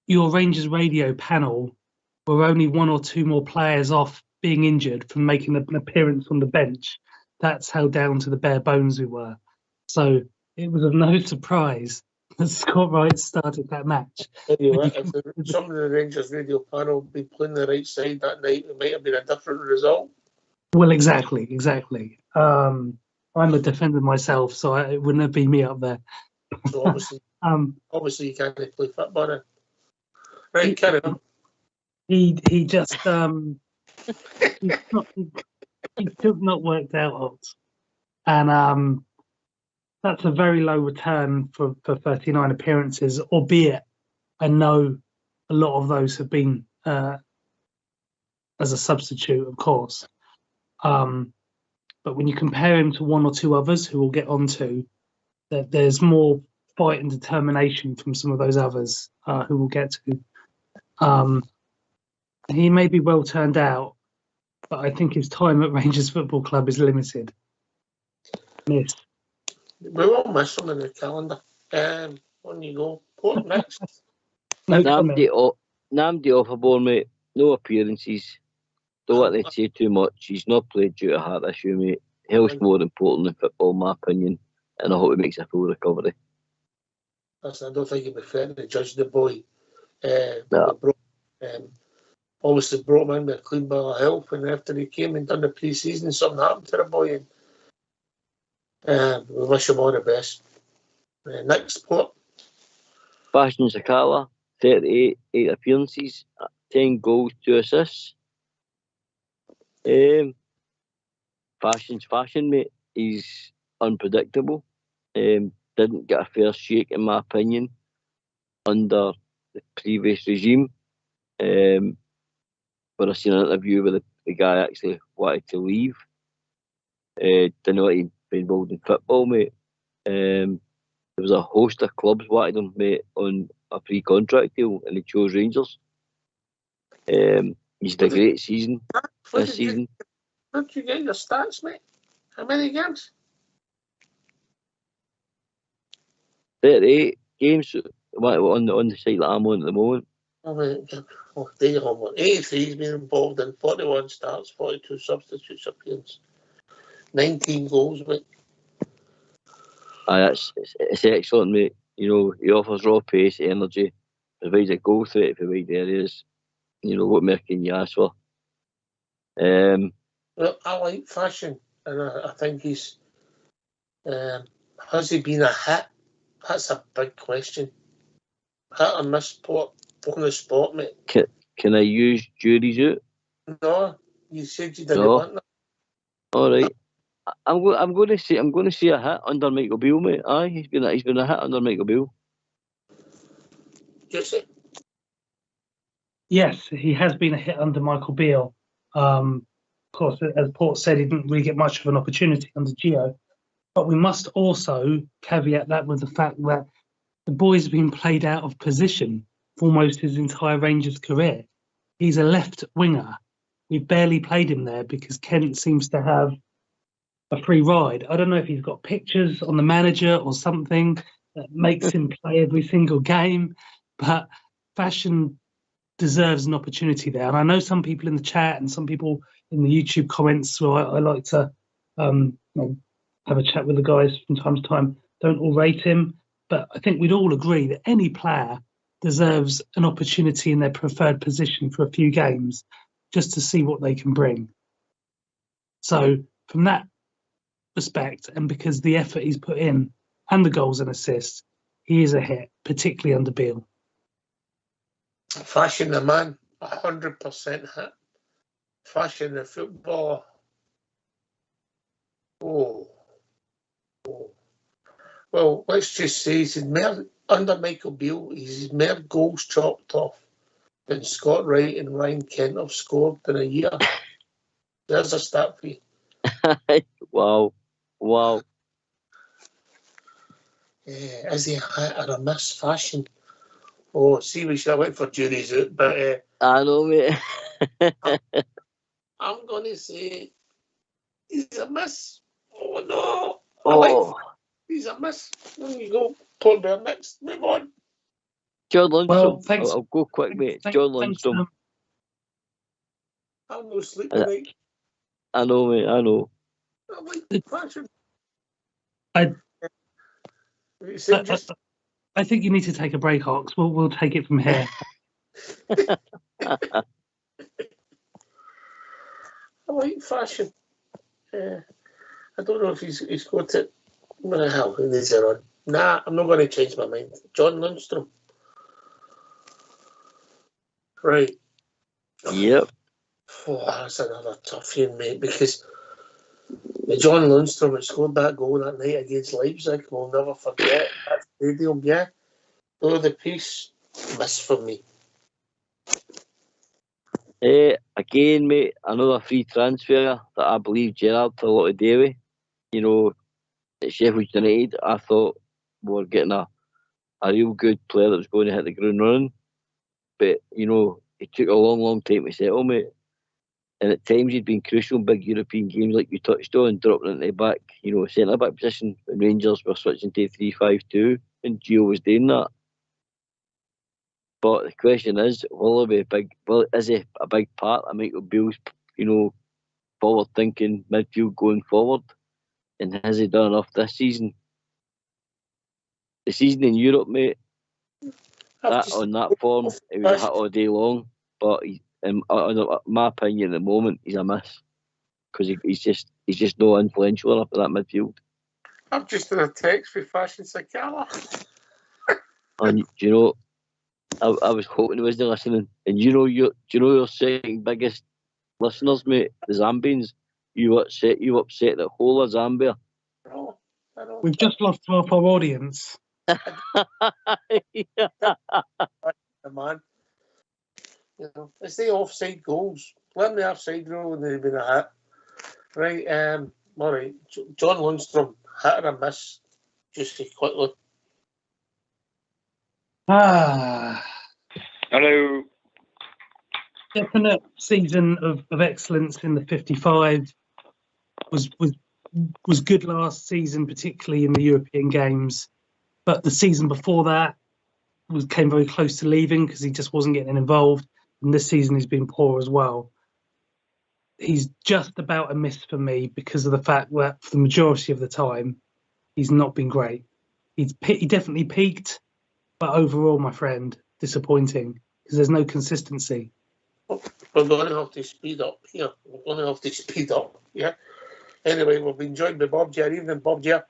Your Rangers Radio panel were only 1 or 2 more players off being injured from making an appearance on the bench. That's how down to the bare bones we were. So it was of no surprise that Scott Wright started that match. If some of the Rangers Radio panel be playing the right side that night, it might have been a different result. Well, exactly. I'm a defender myself, so it wouldn't have been me up there. So obviously you can't play football then. Right, carry on. He just he's not worked out, and that's a very low return for 39 appearances. Albeit, I know a lot of those have been as a substitute, of course. But when you compare him to 1 or 2 others who we'll get onto, there's more fight and determination from some of those others who we'll get to. He may be well turned out, but I think his time at Rangers Football Club is limited. Miss. We will miss him in the calendar. On you go. Port next. Namdi Offerborn, mate. No appearances. Don't let they say too much. He's not played due to a heart issue, mate. Health's more important than football, in my opinion, and I hope he makes a full recovery. Listen, I don't think it'd be fair to judge the boy. No. Obviously brought him in with a clean bill of health, and after he came and done the pre-season, something happened to the boy, and we wish him all the best. Next Port. Fashion Sakala, 38 appearances, 10 goals, 2 assists. Fashion's fashion, mate. He's unpredictable. Didn't get a fair shake, in my opinion, under the previous regime. But I seen an interview with the guy actually wanted to leave. Didn't know he'd been involved in football, mate. There was a host of clubs wanted him, mate, on a pre-contract deal, and he chose Rangers. He's had a great season this season. Where did you get your stats, mate? How many games? 38 games on the site that I'm on at the moment. There you go. 83 has been involved in 41 starts, 42 substitutes appearances, 19 goals, mate. It's excellent, mate. You know, he offers raw pace, energy, provides a goal threat for wide areas. You know, what more can you ask for? Well, I like Fashion, and I think he's... has he been a hit? That's a big question. Hit or miss Port on the spot, mate? Can I use juries out? No, you said you didn't No. want that. All right. I'm going to see a hit under Michael Beale, mate. Aye, he's been a hit under Michael Beale. Jesse? Yes, he has been a hit under Michael Beale. Of course, as Port said, he didn't really get much of an opportunity under Gio. But we must also caveat that with the fact that the boy's been played out of position for almost his entire Rangers career. He's a left winger. We've barely played him there because Kent seems to have a free ride. I don't know if he's got pictures on the manager or something that makes him play every single game, but Fashion deserves an opportunity there. And I know some people in the chat and some people in the YouTube comments who I like to have a chat with the guys from time to time, don't all rate him. But I think we'd all agree that any player deserves an opportunity in their preferred position for a few games just to see what they can bring. So from that respect, and because the effort he's put in and the goals and assists, he is a hit, particularly under Beale. Fashion the man, 100% hit. Fashion the footballer. Oh. Well, let's just say he's under Michael Beale, he's more goals chopped off than Scott Wright and Ryan Kent have scored in a year. There's a stat for you. Wow. Is he a hit or a miss? Fashion? Oh, see, we should have went for jury's out, but I know, mate. I'm going to say he's a miss. Oh, no. Oh. He's a miss. There you go. Port Bear next. Move on. John Lundstrom. Well, thanks. I'll go quick, mate. Thanks, John Lundstrom. I'm no sleep tonight. I know, mate. I know. I'm like Fashion. I Just I think you need to take a break, Hawks. We'll take it from here. I like Fashion. I don't know if he's got it. What the hell? Who needs it on? Nah, I'm not going to change my mind. John Lundstrom. Right. Yep. Oh, that's another tough one, mate, because the John Lundstrom that scored that goal that night against Leipzig, we'll never forget that stadium, yeah. Oh, the piece, miss for me. Again, mate, another free transfer that I believe Gerrard had a lot to do with. You know, at Sheffield United, I thought we were getting a real good player that was going to hit the ground running. But, you know, it took a long time to settle, mate. And at times he'd been crucial in big European games like you touched on, dropping into the back, you know, centre-back position when Rangers were switching to 3-5-2 and Gio was doing that. But the question is, is he a big part of Michael Beale's, you know, forward-thinking midfield going forward? And has he done enough this season? The season in Europe, mate, on that form, it was a hit all day long. But in my opinion, at the moment, he's a miss because he's just no influential enough in that midfield. I'm just in a text with Fashion Sakala. And do you know, I was hoping he wasn't listening. And do you know your second biggest listeners, mate, the Zambians? You upset the whole of Zambia. No, I don't. We've just lost half our audience. Man, you know, it's the offside goals. Let the offside rule and they've been a hit. Right, all right. John Lundstrom, hit or a miss? Just quickly. Hello. Definite season of excellence in the 55. Was good last season, particularly in the European games. But the season before that came very close to leaving because he just wasn't getting involved. And this season he's been poor as well. He's just about a miss for me because of the fact that for the majority of the time he's not been great. He definitely peaked, but overall, my friend, disappointing because there's no consistency. We're going to have to speed up here. Yeah. Anyway, we've been joined by Bob J. Evening, Bob J.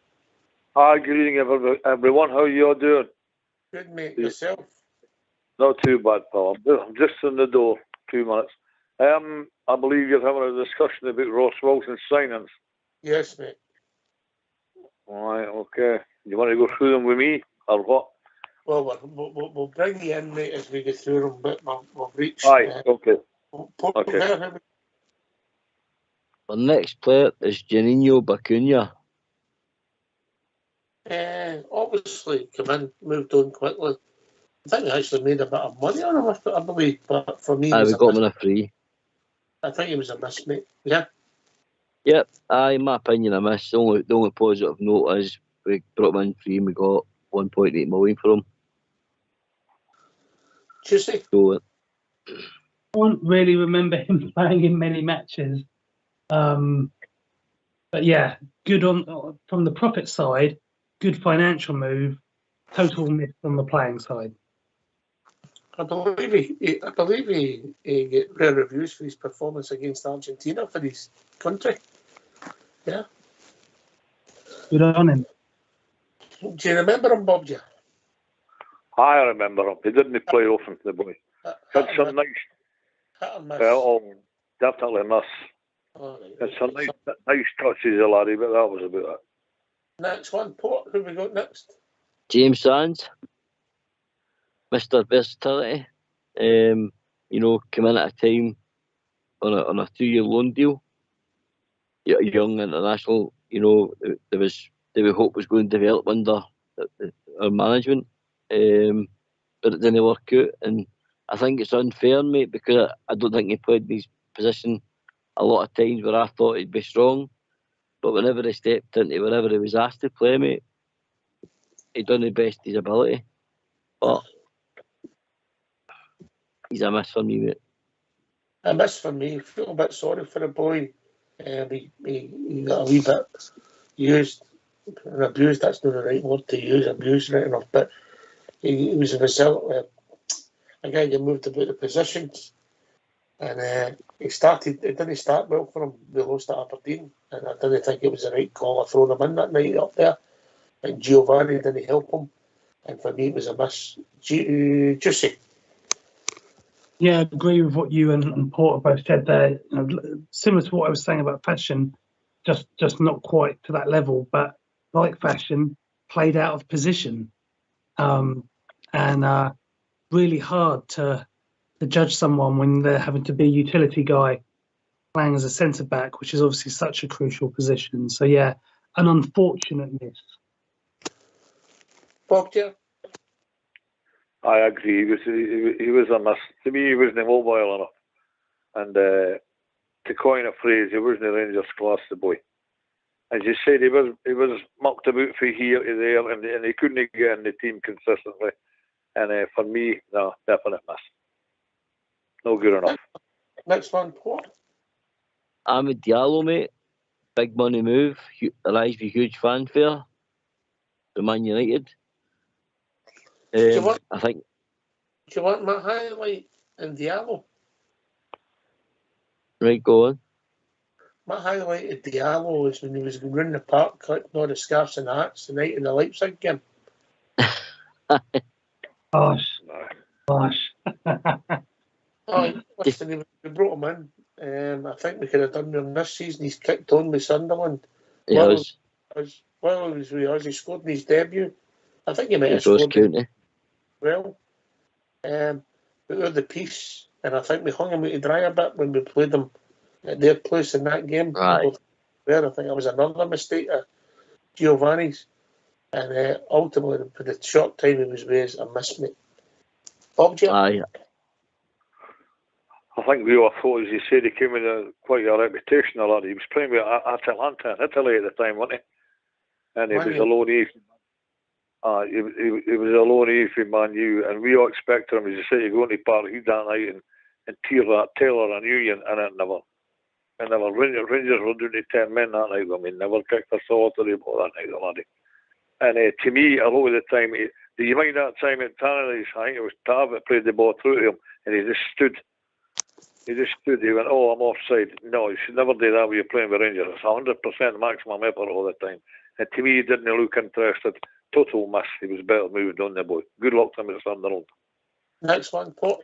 Hi, good evening, everyone. How are you all doing? Good, mate. Yourself? Not too bad, pal. I'm just in the door. 2 minutes. I believe you're having a discussion about Ross Wilson's signings. Yes, mate. Right, okay. You want to go through them with me, or what? Well, we'll bring you in, mate, as we go through them, but we'll reach. Aye, okay. Okay. Our next player is Juninho Bacuna. Obviously, come in, moved on quickly. I think we actually made a bit of money on him, I believe, but for me, We got him on a free. I think he was a miss, mate. Yeah. Yep, in my opinion, a miss. The only positive note is we brought him in free and we got 1.8 million for him. Juicy. So, I don't really remember him playing in many matches. But yeah, good on from the profit side, good financial move, total miss on the playing side. I believe he get rare reviews for his performance against Argentina for his country. Yeah. Good on him. Do you remember him, Bob? I remember him. He didn't play often, the boy. Had some nice. Well, definitely miss. It's some nice touches, a laddie, but that was about it. Next one, Port. Who we got next? James Sands, Mr. Versatility. Come in at a time on a 2-year loan deal. Young international. There was we hope was going to develop under our management, but it didn't work out. And I think it's unfair, mate, because I don't think he played his position a lot of times where I thought he'd be strong. But whenever he stepped into wherever he was asked to play, mate, he done the best of his ability. But he's a miss for me, mate. A miss for me. I feel a bit sorry for the boy. He got a wee bit used and abused. That's not the right word to use. Abused, right enough. But he was a result of a guy that moved about the positions. And it didn't start well for him. We lost at Aberdeen, and I didn't think it was the right call of throwing him in that night up there. And Giovanni didn't help him, and for me it was a miss. Juicy. Yeah, I agree with what you and Porter both said there. Similar to what I was saying about Fashion, just not quite to that level, but like Fashion, played out of position, and really hard to judge someone when they're having to be a utility guy playing as a centre back, which is obviously such a crucial position. So yeah, an unfortunate miss. Bob, yeah. I agree. He was a miss. To me, he wasn't mobile enough. And to coin a phrase, he wasn't Rangers class, the boy. As you said, he was mucked about from here to there, and he couldn't get in the team consistently. And for me, no, definite miss. No good enough. Next one, Port. Ahmed Diallo, mate. Big money move. Arrives with huge fanfare. To Man United. I think. Do you want my highlight in Diallo? Right, go on. My highlight of Diallo is when he was going round the park collecting all the scarves and hats the night of the Leipzig game. Gosh. Listen, we brought him in. I think we could have done him this season. He's kicked on with Sunderland. He has. Well, he was with us. He scored in his debut. I think he might have Ross scored County. well. We were the piece, and I think we hung him out to dry a bit when we played them at their place in that game. Right. I think it was another mistake of Giovanni's. And ultimately, for the short time he was with us, I missed me. Bob, Aye. I think we all thought, as you said, he came with quite a reputation. A lot. He was playing with Atalanta in Italy at the time, wasn't he? And he was a loanee. He was a loanee from Man U, and we all expected him, as you say, to go into Parkhead that night and tear that Taylor and Union, and it never. Rangers were doing to 10 men that night. I mean, never kicked a solitary ball that night, the laddie. And to me, a lot of the time, do you mind that time at Tannadice? I think it was Tav that played the ball through to him, and he just stood. He went, oh, I'm offside. No, you should never do that when you're playing with Rangers. It's 100% maximum effort all the time. And to me, he didn't look interested. Total miss. He was better moved on, the boy. Good luck to him at Sunderland. Next one, Port.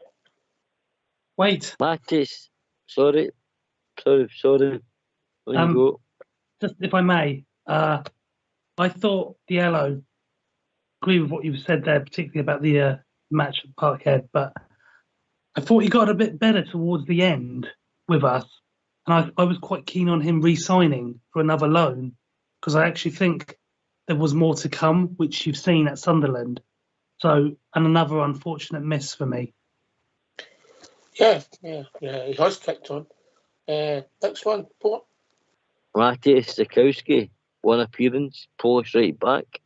Wait. Mattis. Sorry. When you go. just if I may, I thought Diallo, agree with what you've said there, particularly about the match at Parkhead, but I thought he got a bit better towards the end with us. And I was quite keen on him re-signing for another loan, because I actually think there was more to come, which you've seen at Sunderland. So, and another unfortunate miss for me. Yeah, he has kicked on. Next one, Port. Matej Stachowski, one appearance, Polish right back.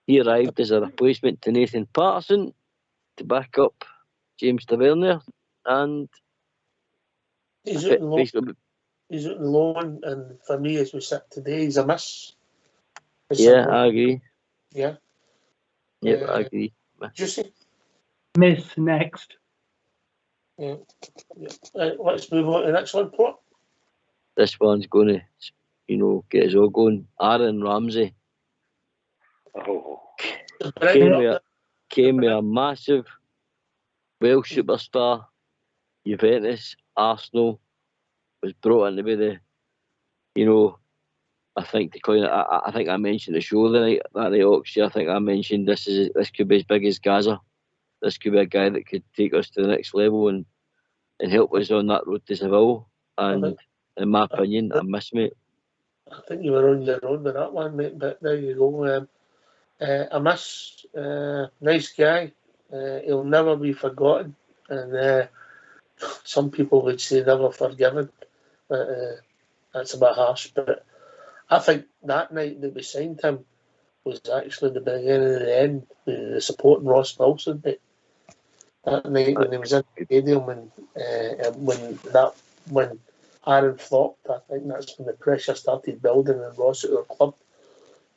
He arrived as a replacement to Nathan Patterson to back up James Tavernier, and He's out on loan, and for me, as we sit today, he's a miss. I agree. Yeah. I agree. Juicy. Miss next. Yeah. Let's move on to the next one, Port. This one's going to, get us all going. Aaron Ramsey. Oh. Came with a massive Welsh superstar. Juventus, Arsenal, was brought in to be the, I think I think I mentioned the show that night Oxford. I think I mentioned this could be as big as Gaza. This could be a guy that could take us to the next level and help us on that road to Seville. And in my opinion, I miss, mate. I think you were on your own with that one, mate, but there you go. I miss, nice guy. He'll never be forgotten. And some people would say never forgiven. But that's a bit harsh. But I think that night that we signed him was actually the beginning of the end, the supporting Ross Wilson. That night when he was in the stadium and when Aaron flopped, I think that's when the pressure started building and Ross at our club.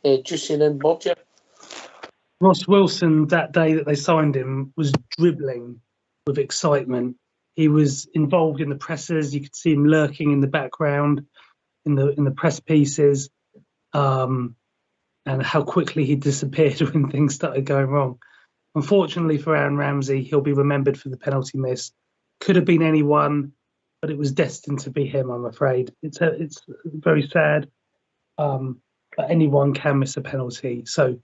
Juicy and then Bob, yeah. Ross Wilson, that day that they signed him, was dribbling with excitement. He was involved in the presses. You could see him lurking in the background in the press pieces, and how quickly he disappeared when things started going wrong. Unfortunately for Aaron Ramsey, he'll be remembered for the penalty miss. Could have been anyone, but it was destined to be him, I'm afraid. It's very sad, but anyone can miss a penalty. So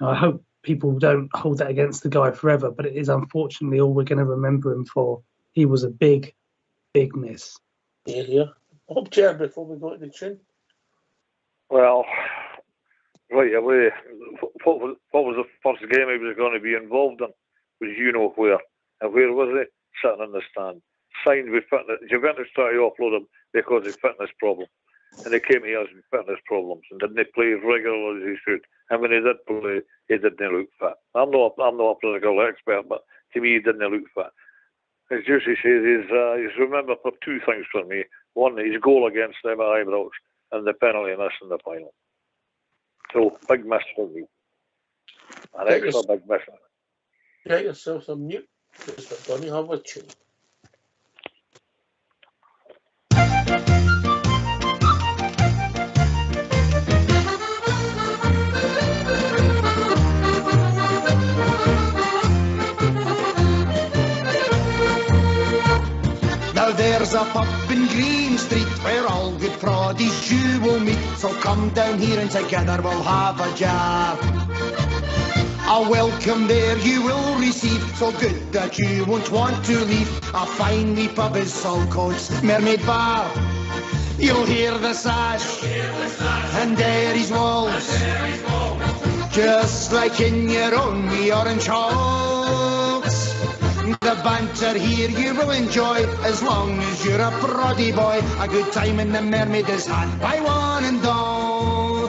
I hope people don't hold that against the guy forever, but it is unfortunately all we're going to remember him for. He was a big, big miss. Yeah. Bob, Chair, before we go to the tune. Well, right away, what was the first game he was going to be involved in? Was where. And where was he? Sitting in the stand. Signed with fitness. Juventus tried to offload him because of fitness problem. And he came to us with fitness problems and didn't play as regularly as he should. And when he did play, he didn't look fit. I'm not a political expert, but to me, he didn't look fit. As Juicy says, he's remembered for two things for me. One, his goal against them at Ibrox and the penalty miss in the final. So, big miss for me. An extra big miss. Get yourself some mute, because we're going to have a tune. Now there's a pub in Green Street where all good prodigies you will meet. So come down here and together we'll have a jab. A welcome there you will receive, so good that you won't want to leave. A fine wee pub is Saltcoats Mermaid Bar. You'll hear the sash, and Derry's walls, just like in your own wee orange halls. The banter here you will enjoy, as long as you're a proddy boy. A good time in the Mermaid is had by one and all.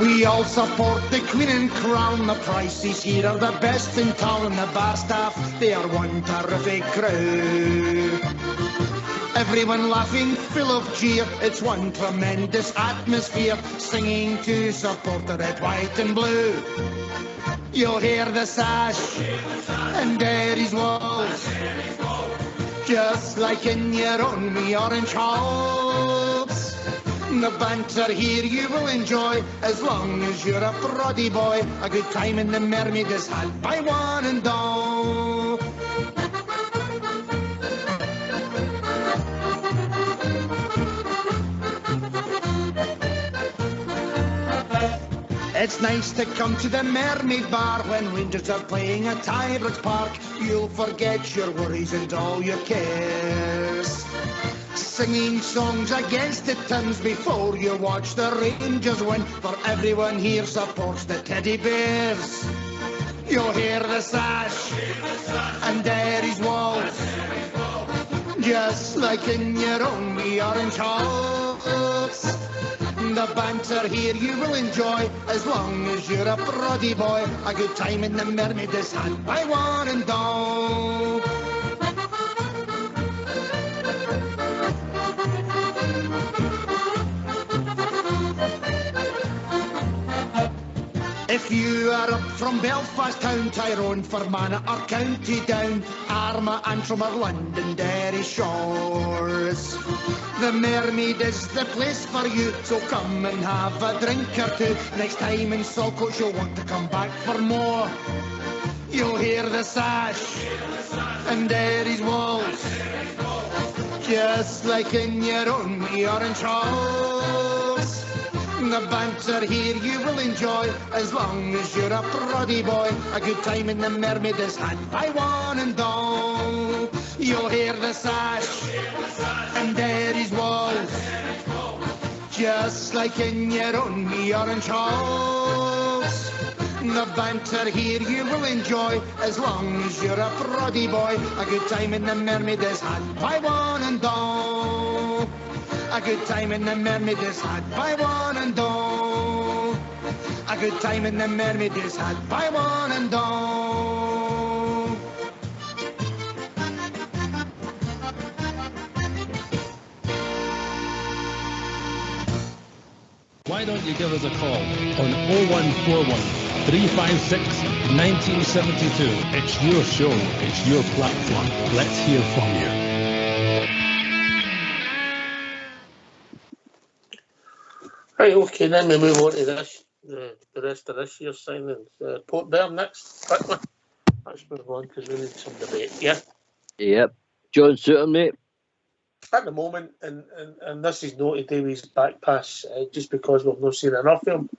We all support the Queen and Crown. The prices here are the best in town. The bar staff, they are one terrific crew. Everyone laughing, full of cheer. It's one tremendous atmosphere, singing to support the red, white and blue. You'll hear the sash and Derry's walls, just like in your own wee orange halls. The banter here you will enjoy as long as you're a proddy boy. A good time in the Mermaid is had by one and all. It's nice to come to the Mermaid Bar when Rangers are playing at Ibrox Park. You'll forget your worries and all your cares, singing songs against the Thames before you watch the Rangers win, for everyone here supports the Teddy Bears. You'll hear the sash and Derry's waltz, just like in your own wee orange halls. The banter here you will enjoy as long as you're a proddy boy. A good time in the Mermaid is had by one and all. If you are up from Belfast town, Tyrone, Fermanagh or County Down, Armagh, Antrim or London, Derry shores, the Mermaid is the place for you, so come and have a drink or two. Next time in Saltcoats you'll want to come back for more. You'll hear the sash and Derry's waltz, just like in your own wee orange halls. The banter here you will enjoy as long as you're a proddy boy. A good time in the Mermaid is had by one and all. You'll hear the sash and Derry's waltz, just like in your own wee orange halls. The banter here you will enjoy as long as you're a proddy boy. A good time in the Mermaid is had by one and all. A good time in the Mermaid is had by one and all. A good time in the Mermaid is had by one and all. Why don't you give us a call on 0141 356 1972. It's your show, it's your platform. Let's hear from you. Right, okay, then we move on to this, the rest of this year's signings. Port Bear next, quickly. Let's move on because we need some debate, yeah? Yep. John Sutton, mate. At the moment, and this is not to do with his back pass, just because we've not seen enough of him.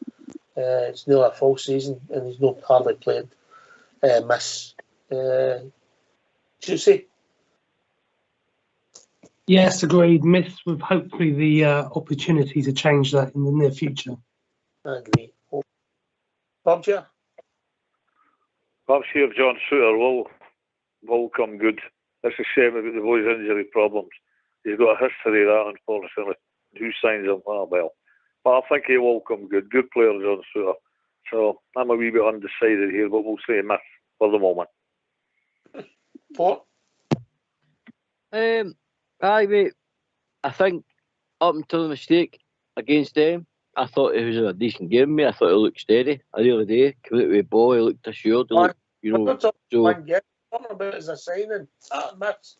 It's nearly a full season and he's not hardly played. Miss. Juicy? Yes, agreed. Miss with hopefully the opportunity to change that in the near future. I agree. Bob, yeah? Perhaps here John Suter will come good. That's a shame about the boy's injury problems. He's got a history of that, unfortunately. Who signs him? Ah, well. But I think he will come good. Good player, John Suter. So I'm a wee bit undecided here, but we'll say Miss for the moment. Port? Aye, mate. I think up until the mistake against them, I thought it was a decent game, mate. I thought it looked steady. I really did. Come out with the ball, he looked assured. He looked, you know, so, One game. Talking about as a signing. Ah, Miss.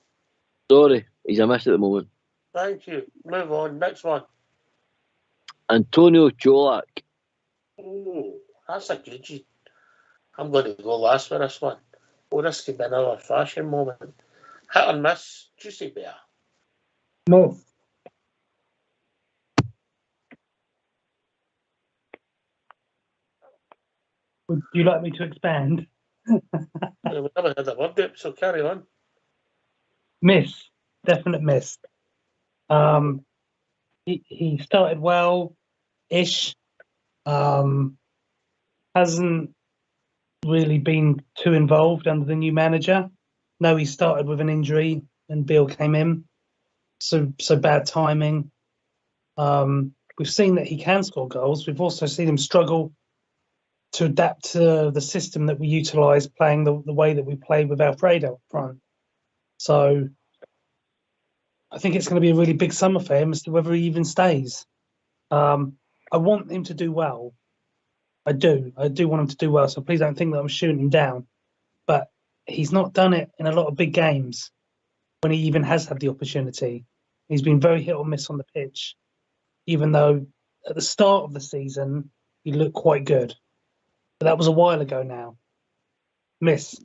sorry, he's a miss at the moment. Thank you. Move on. Next one. Antonio Cholak. Oh, that's a good one. I'm going to go last for this one. Oh, this could be another fashion moment. Hit and miss. Juicy Bear. No. Would you like me to expand? We've never had a word up, so carry on. Miss. Definite miss. He started well-ish. Hasn't really been too involved under the new manager. No, he started with an injury and Bill came in. So bad timing. We've seen that he can score goals. We've also seen him struggle to adapt to the system that we utilise, playing the way that we played with Alfredo up front. So I think it's going to be a really big summer for him as to whether he even stays. I want him to do well. I do want him to do well. So please don't think that I'm shooting him down. But he's not done it in a lot of big games when he even has had the opportunity. He's been very hit or miss on the pitch. even though at the start of the season he looked quite good. But that was a while ago now. Miss.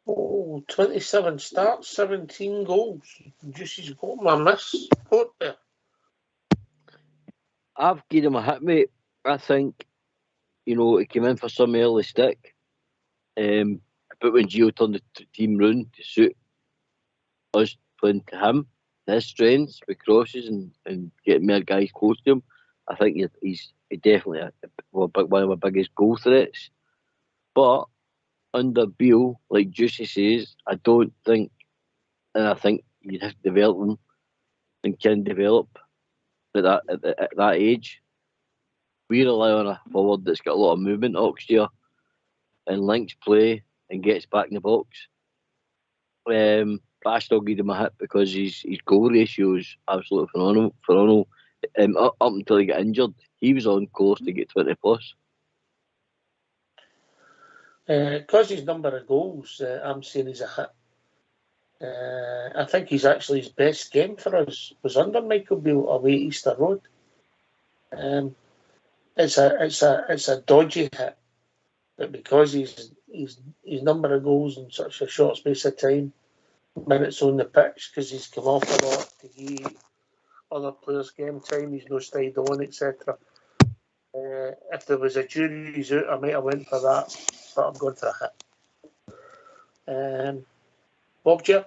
Oh, 27 starts, 17 goals. Juicy's got my miss. Port there. I've given him a hit, mate. I think, he came in for some early stick. But when Gio turned the team round to suit us playing to him, his strengths with crosses and getting more guys close to him, I think he's definitely one of my biggest goal threats. But under Beale, like Juicy says, I don't think, and I think you have to develop them and can develop at that age. We rely on a forward that's got a lot of movement, Oxtear, and links play and gets back in the box. But I still give him a hit because his goal ratio is absolutely phenomenal. Up until he got injured, he was on course to get 20 plus. Because his number of goals, I'm saying he's a hit. I think he's actually his best game for us was under Michael Beale away Easter Road. It's a dodgy hit, but because his number of goals in such a short space of time, minutes on the pitch, because he's come off a lot to give other players game time, he's no stayed on, etc. If there was a jury's out, I might have went for that, but I'm going for a hit. Bob, Jeff?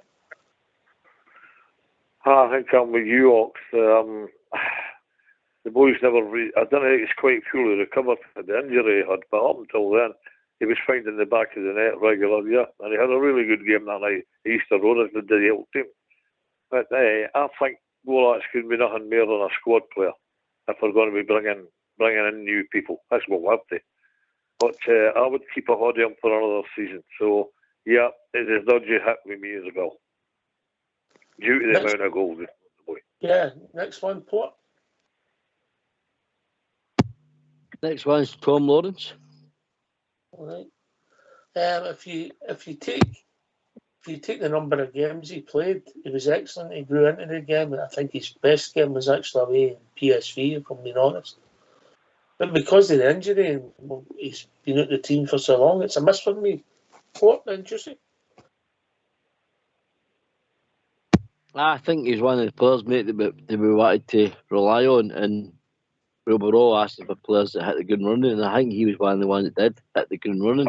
I think I'm with you, Ox. The boys never I don't think he's quite fully recovered from the injury he had, but up until then, he was finding the back of the net regular, yeah. And he had a really good game that night, Easter Road, as did the whole team. But I think Wolak's going to be nothing more than a squad player if we're going to be bringing in new people. That's what we have to. But I would keep a hold of him for another season. So, yeah, it is a dodgy hit with me as well. Due to the amount of goals. Yeah, next one, Port. Next one's Tom Lawrence. All right. If you take the number of games he played, he was excellent. He grew into the game. I think his best game was actually away in PSV, if I'm being honest. But because of the injury, he's been out the team for so long, it's a miss for me. What then, Juicy? I think he's one of the players, mate, that we wanted to rely on, and we were all asking for players that hit the ground running, and I think he was one of the ones that did hit the ground running.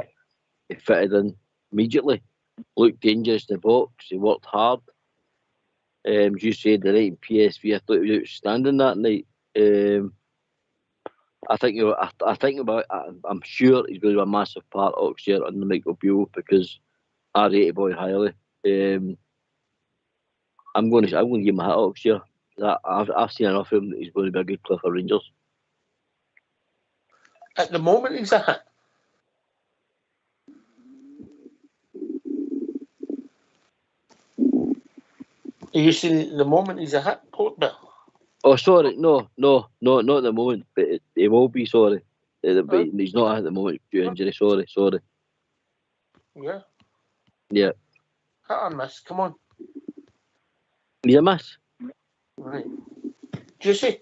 He fitted in immediately, looked dangerous in the box, he worked hard. You said the right in PSV, I thought he was outstanding that night. I'm sure he's going to be a massive part of Oxford under Michael Beale because I rate the boy highly. I'm going to give him a hit Oxford. I've seen enough of him that he's going to be a good player for Rangers. At the moment, he's a hit. Are you saying at the moment he's a hit, Port Bill? Oh, sorry, no, not at the moment, but he will be, sorry. But he's not at the moment due to injury, sorry. Yeah. Yeah. Hit or miss, come on. He's a miss. Right. Juicy?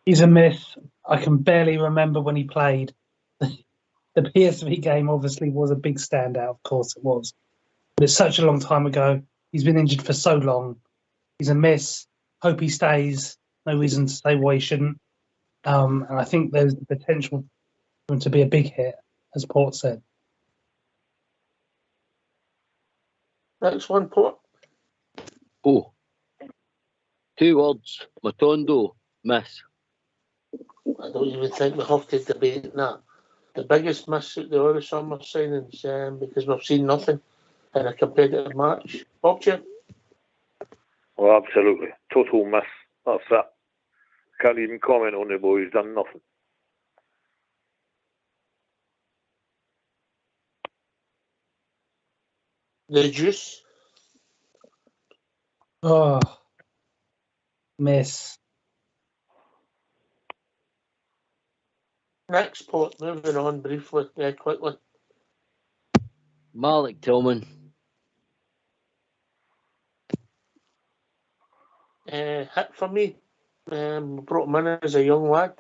He's a miss. I can barely remember when he played. The PSV game obviously was a big standout, of course it was. But it's such a long time ago. He's been injured for so long. He's a miss. Hope he stays. No reason to say why he shouldn't. And I think there's the potential for him to be a big hit, as Port said. Next one, Port. Oh. 2 words. Matondo, miss. I don't even think we have to debate that. The biggest miss at the Euro summer signings because we've seen nothing in a competitive match. Bob, Jim? Well, absolutely. Total miss. That's it. Can't even comment on the boy. He's done nothing. The Juice? Oh, miss. Next, Port. Moving on briefly, quickly. Malik Tillman. hit for me. Brought him in as a young lad.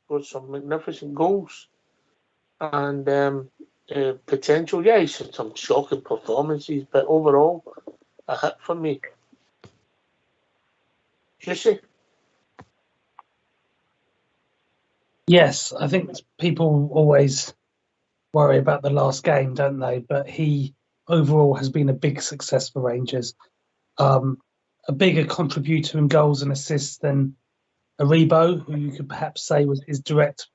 Scored some magnificent goals. And potential, yeah, he's had some shocking performances, but overall, a hit for me. Juicy? Yes, I think people always worry about the last game, don't they? But he overall has been a big success for Rangers. A bigger contributor in goals and assists than Aribo, who you could perhaps say was his direct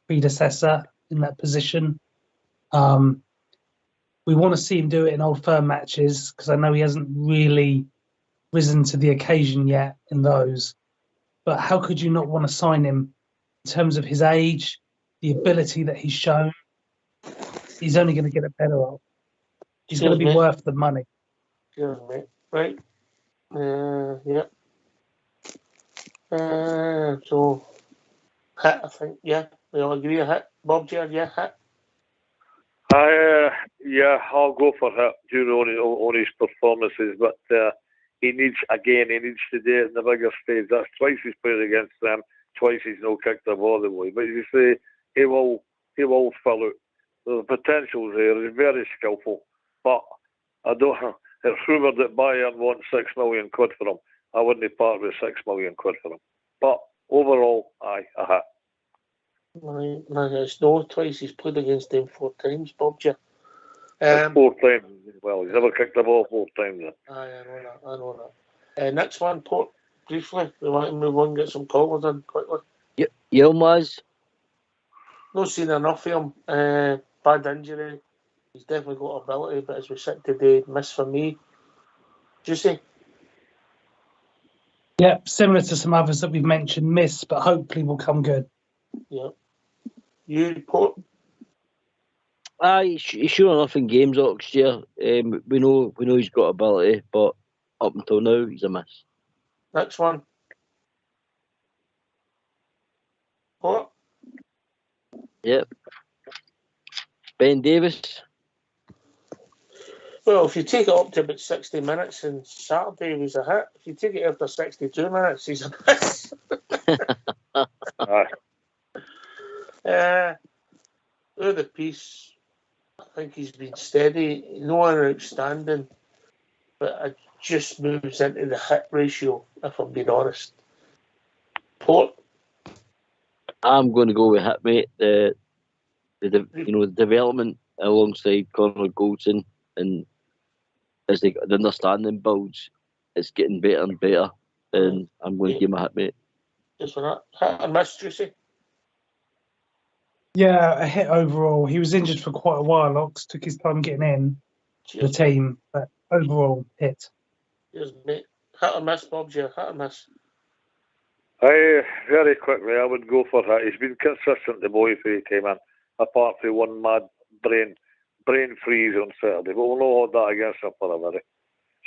predecessor in that position. We want to see him do it in Old Firm matches because I know he hasn't really risen to the occasion yet in those. But how could you not want to sign him in terms of his age, the ability that he's shown? He's only going to get it better off. He's going to be worth the money. Cheers, mate. Right. Yeah. So, hit, I think, yeah. We all agree a hit. Bob, yeah, hit. Yeah, I'll go for hit due on his performances, but he needs to do it in the bigger stage. That's twice he's played against them, twice he's no kicked the ball away. But you say he will fill out. The potential there. He's very skillful, but I don't. It's rumoured that Bayern wants £6 million for him. I wouldn't part with £6 million for him. But overall, a hit. It's no twice he's played against them 4 times, Bob. 4 times. Well, he's never kicked the ball 4 times. I know that. Next one, Port, briefly. We want to move on and get some callers in quickly. Yilmaz. Not seen enough of him. Bad injury. He's definitely got ability, but as we sit today, miss for me. Juicy? Yeah, similar to some others that we've mentioned, miss, but hopefully will come good. Yeah. You, Port? He's sure enough in games last year. We know he's got ability, but up until now, he's a miss. Next one. Port? Yep. Ben Davis. Well, if you take it up to about 60 minutes on Saturday, he's a hit. If you take it after 62 minutes, he's a miss. Of the piece, I think he's been steady, no outstanding, but it just moves into the hit ratio, if I'm being honest. Port? I'm going to go with hit, mate. The development alongside Connor Goldson, and as the understanding builds, it's getting better and better, and I'm going to give him a hit, mate. Just for that. Hit and miss, Juicy? Yeah, a hit overall. He was injured for quite a while, Ox. Took his time getting in the team, but overall, hit. Cheers, mate. Hit or miss, Bob? Hit or miss? Very quickly, I would go for hit. He's been consistent, the boy, if he came in, apart from one mad brain freeze on Saturday. But we'll not hold that against him for a minute.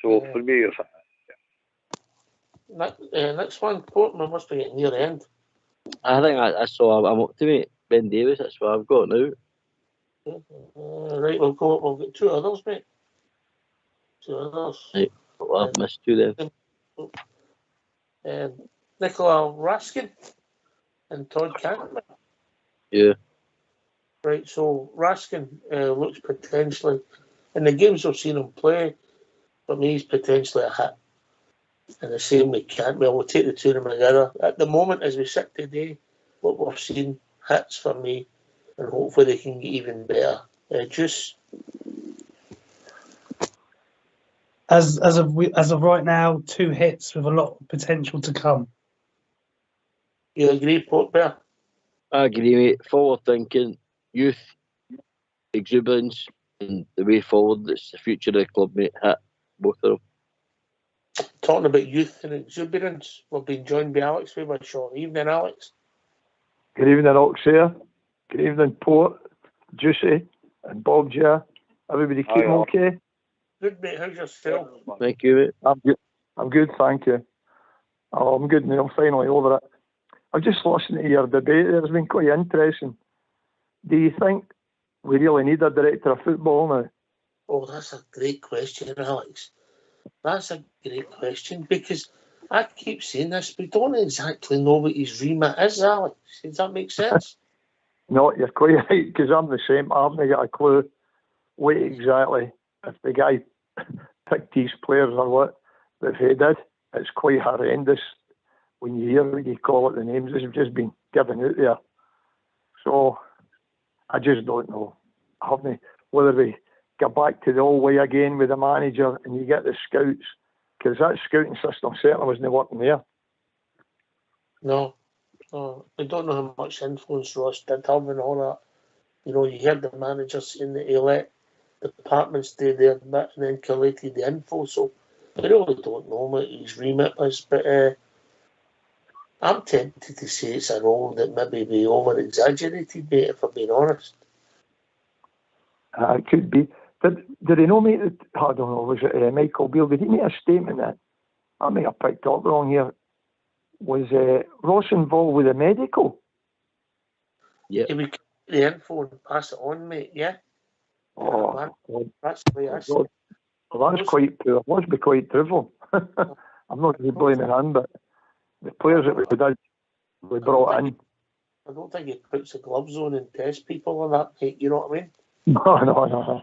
So for me, it's next one, Portman must be getting near the end. I think I'm up to it. Ben Davis, that's what I've got now. Right, we'll get 2 others, mate. 2 others. Right, well, I've missed 2 there. Nicola Raskin and Todd Cantman. Yeah. Right, so Raskin looks potentially, in the games I've seen him play, for me he's potentially a hit. And the same with Cantwell. We'll take the 2 of them together. At the moment, as we sit today, what we've seen, hits for me, and hopefully they can get even better. Juice? As of right now, 2 hits with a lot of potential to come. You agree, Port Bear? I agree, mate. Forward thinking, youth, exuberance, and the way forward, it's the future of the club, mate. Hit both of them. Talking about youth and exuberance, we've been joined by Alex Webershaw. Evening, Alex. Good evening, Ox here. Good evening, Port, Juicy, and Bob J. Everybody keeping okay? Good, mate. How's yourself? Thank you, mate. I'm good, thank you. Oh, I'm good now. I'm finally over it. I've just listened to your debate. It's been quite interesting. Do you think we really need a director of football now? Oh, that's a great question, Alex. That's a great question, because I keep saying this, we don't exactly know what his remit is, Alex. Does that make sense? No, you're quite right, because I'm the same. I haven't got a clue what exactly, if the guy picked these players or what, but if he did, it's quite horrendous when you hear what you call it, the names that have just been given out there. So, I just don't know. I haven't, whether we get back to the old way again with the manager and you get the scouts, because that scouting system certainly wasn't working there. No. I don't know how much influence Ross did have and all that. You know, you heard the manager saying that he let the departments do their bit and then collated the info, so I really don't know what his remit is, but I'm tempted to say it's a role that maybe we over-exaggerated, mate, if I'm being honest. It could be. Did he not make it? I don't know, was it Michael Beale? Did he make a statement that I may have picked up wrong here? Was Ross involved with the medical? Yeah. He would get the info and pass it on, mate, yeah? Oh, That's the way I see it. Well, that's quite poor. It must be quite drivel. I'm not really blaming him, but the players that we brought in. I don't think he puts the gloves on and tests people on that, mate, you know what I mean? No.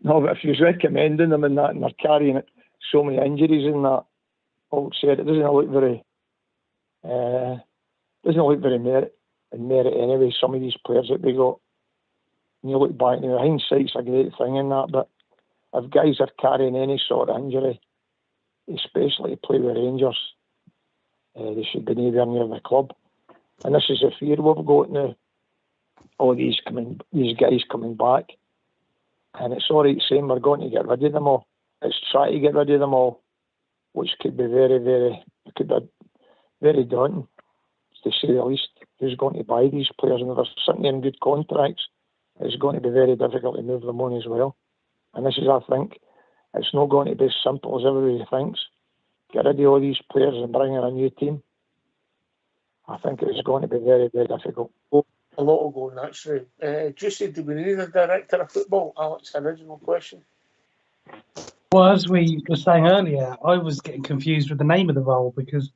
No, but if he's recommending them and that, and they're carrying it, so many injuries in that, all said, it doesn't look very merit anyway, some of these players that they got. And you look back, hindsight's a great thing in that, but if guys are carrying any sort of injury, especially to play with Rangers, they should be nowhere near the club. And this is the fear we've got now. All these guys coming back. And it's all right saying we're going to get rid of them all. Let's try to get rid of them all, which could be very daunting, to say the least. Who's going to buy these players? And if they're sitting in good contracts, it's going to be very difficult to move them on as well. And this is, I think, it's not going to be as simple as everybody thinks. Get rid of all these players and bring in a new team. I think it's going to be very, very difficult. A lot will go naturally. Juicy, do we need a director of football? Alex, original question. Well, as we were saying earlier, I was getting confused with the name of the role because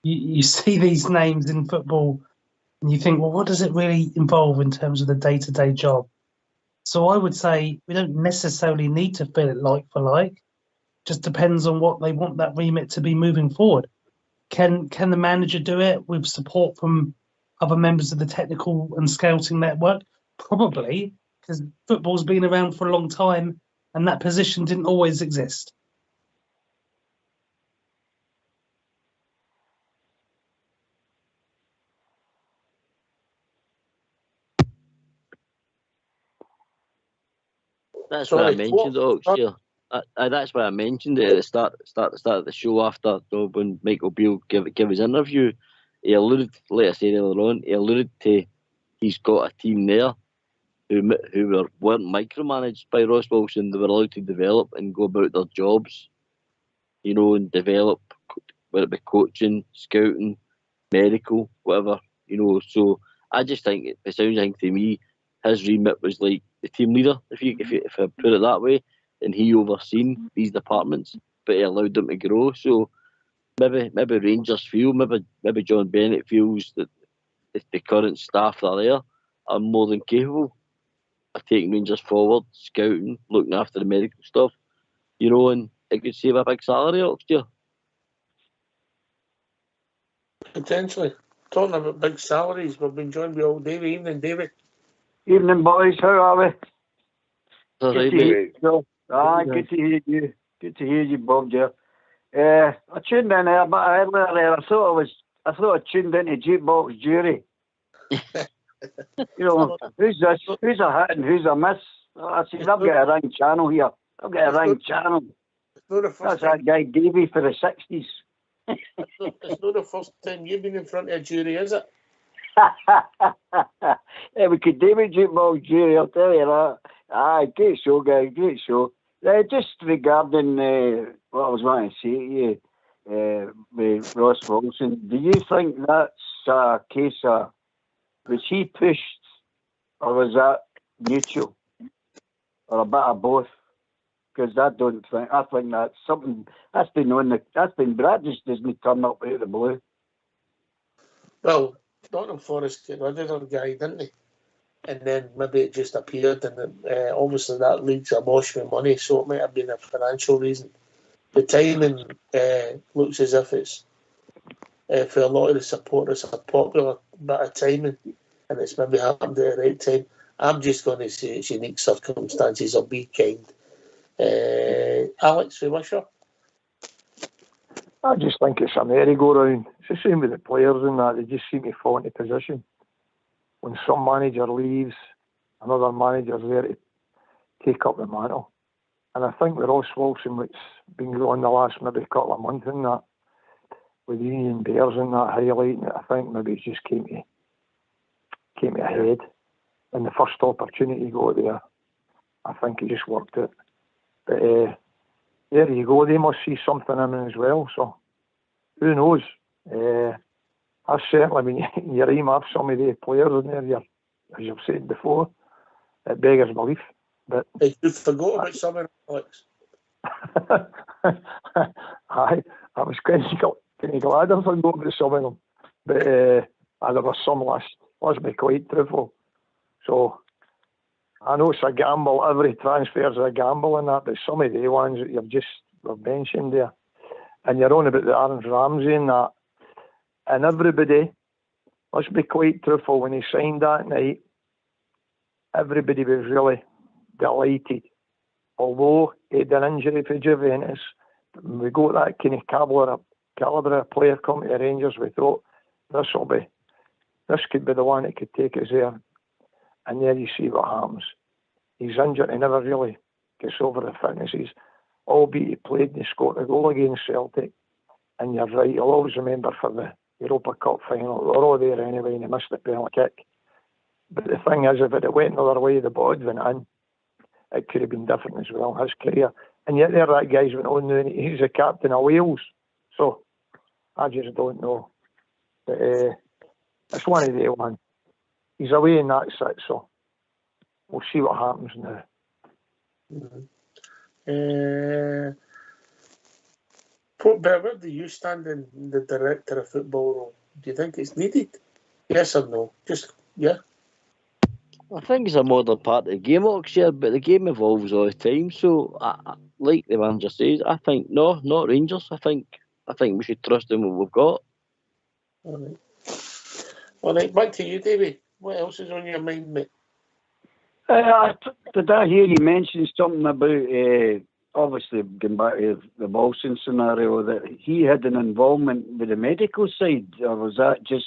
you see these names in football and you think, well, what does it really involve in terms of the day-to-day job? So I would say we don't necessarily need to fill it like for like. Just depends on what they want that remit to be moving forward. Can the manager do it with support from other members of the technical and scouting network? Probably, because football's been around for a long time and that position didn't always exist. That's why I mentioned it, that's why I mentioned it at the start of the show after when Michael Beale gave his interview. He alluded, like I said earlier on, he alluded to he's got a team there who weren't micromanaged by Ross Wilson. They were allowed to develop and go about their jobs, and develop, whether it be coaching, scouting, medical, whatever, So I just think it sounds like to me his remit was like the team leader, if I put it that way, and he overseen these departments, but he allowed them to grow. So maybe Rangers feel, maybe John Bennett feels that the current staff that are there are more than capable of taking Rangers forward, scouting, looking after the medical stuff, and it could save a big salary next year. Potentially. Talking about big salaries, we've been joined by old David. Evening, David. Evening, boys. How are we? Good to hear you. Good to hear you, Bob, dear. I tuned in there, but earlier there, I thought I tuned into Jukebox Jury. Who's this? Who's a hit and who's a miss? I said, I've got a wrong channel here. I've got a wrong channel. That's that guy Davey for the 60s. It's not the first time you've been in front of a jury, is it? Yeah, we could do with Jukebox Jury, I'll tell you that. Great show, guys, great show. Just regarding what I was wanting to say to you, with Ross Wilson, do you think that's a case of, was he pushed, or was that mutual, or a bit of both? because I think that's something that's been Brad just doesn't turn up out of the blue. Well, Nottingham Forest got rid of their guy, didn't they? And then maybe it just appeared, and obviously that league's awash with money, so it might have been a financial reason. The timing looks as if it's, for a lot of the supporters, a popular bit of timing, and it's maybe happened at the right time. I'm just going to say it's unique circumstances, or be kind. Alex, we wish her. I just think it's a merry-go-round. It's the same with the players and that. They just seem to fall into position. When some manager leaves, another manager's there to take up the mantle. And I think with Ross Wilson, which been going the last maybe couple of months in that, with the Union Bears and that highlighting it, I think maybe it just came to ahead. And the first opportunity to go there, I think he just worked it. But there you go, they must see something in him as well, so who knows? I certainly, when you aim up some of the players in there, as you've said before, it beggars belief. But hey, you forgot about something, Alex. I was kind of glad I forgot about some of them, but there was some list. Let's be quite truthful. So I know it's a gamble. Every transfer is a gamble and that, but some of the ones that you've just mentioned there, and you're on about the Aaron Ramsey and that, and everybody, let's be quite truthful, when he signed that night, everybody was really delighted. Although he had an injury for Juventus, when we got that kind of calibre of player coming to Rangers, we thought this could be the one that could take us there. And there you see what happens. He's injured, he never really gets over the fitnesses, albeit he played and he scored a goal against Celtic. And you're right, you'll always remember for the Europa Cup final, we were all there anyway and he missed the penalty kick. But the thing is, if it had went another way, the ball went in, it could have been different as well, his career. And yet there that guy's went on now, he's the captain of Wales. So, I just don't know. But it's one of the ones. He's away and that's it, so we'll see what happens now. Where do you stand in the director of football role? Do you think it's needed? Yes or no? Just, yeah. I think it's a modern part of the game, Oxford, but the game evolves all the time. So, like the manager says, I think no, not Rangers. I think we should trust in what we've got. All right, back to you, Davey. What else is on your mind, mate? Did I hear you mention something about, obviously, going back to the Wilson scenario, that he had an involvement with the medical side, or was that just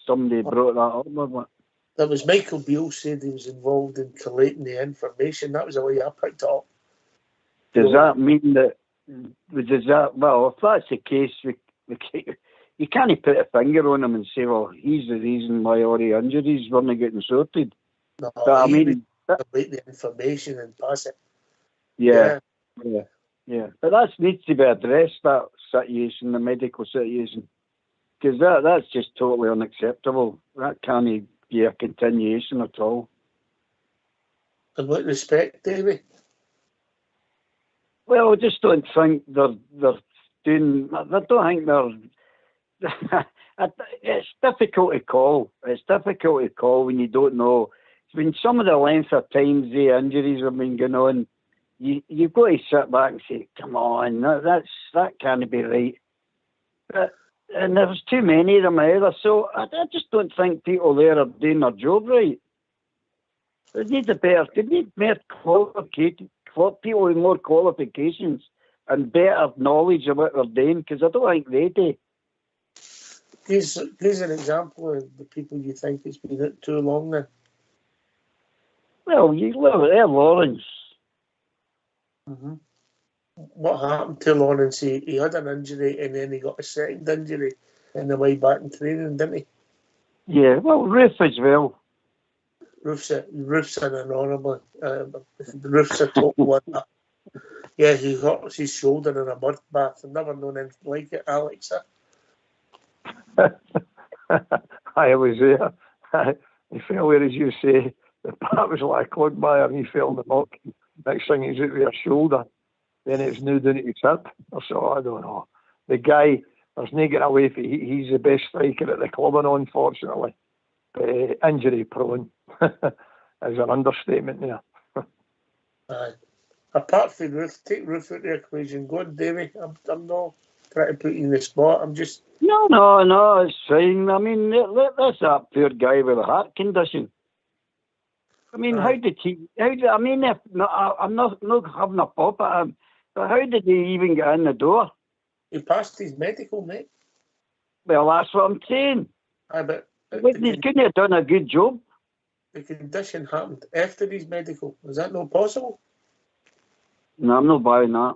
somebody brought that up? Or what? That was Michael Beale said he was involved in collating the information. That was the way I picked it up. Does that mean that? Well, if that's the case, you can't put a finger on him and say, well, he's the reason why all the injuries weren't getting sorted. No, but I mean, collate the information and pass it. Yeah. But that needs to be addressed, that situation, the medical situation, because that's just totally unacceptable. That can't be a continuation at all. In what respect, Davey? Well, I just don't think they're doing. I don't think they're. It's difficult to call. It's difficult to call when you don't know. When some of the length of times the injuries have been going on, you've got to sit back and say, "Come on, that can't be right." And there's too many of them either, so I just don't think people there are doing their job right. They need more qualificated people with more qualifications and better knowledge of what they're doing, because I don't think they do. Here's an example of the people you think it's been out too long now. Well, you look at Lawrence. Mm-hmm. What happened to Lawrence? He had an injury and then he got a second injury in the way back in training, didn't he? Yeah, well, Roof as well. Roof's an honourable. Roof's a top one. Yeah, he hurt his shoulder in a mud bath. I've never known anything like it, Alex. I was there. He fell where, as you say, the bat was like a clog by and he fell in the muck. Next thing he's out with a shoulder. then it's new down to his hip. So I don't know. The guy, there's no getting away from it. He's the best striker at the club, and unfortunately, injury prone is an understatement there. Apart from Ruth, take Ruth out of the equation. Go on, Davy. I'm not trying to put you in the spot. I'm just. No, it's fine. I mean, that's that poor guy with a heart condition. I mean, how did he? I mean, if no, I'm not having a pop at him, but how did he even get in the door? He passed his medical, mate. Well, that's what I'm saying. But He couldn't have done a good job. The condition happened after his medical. Is that not possible? No, I'm not buying that.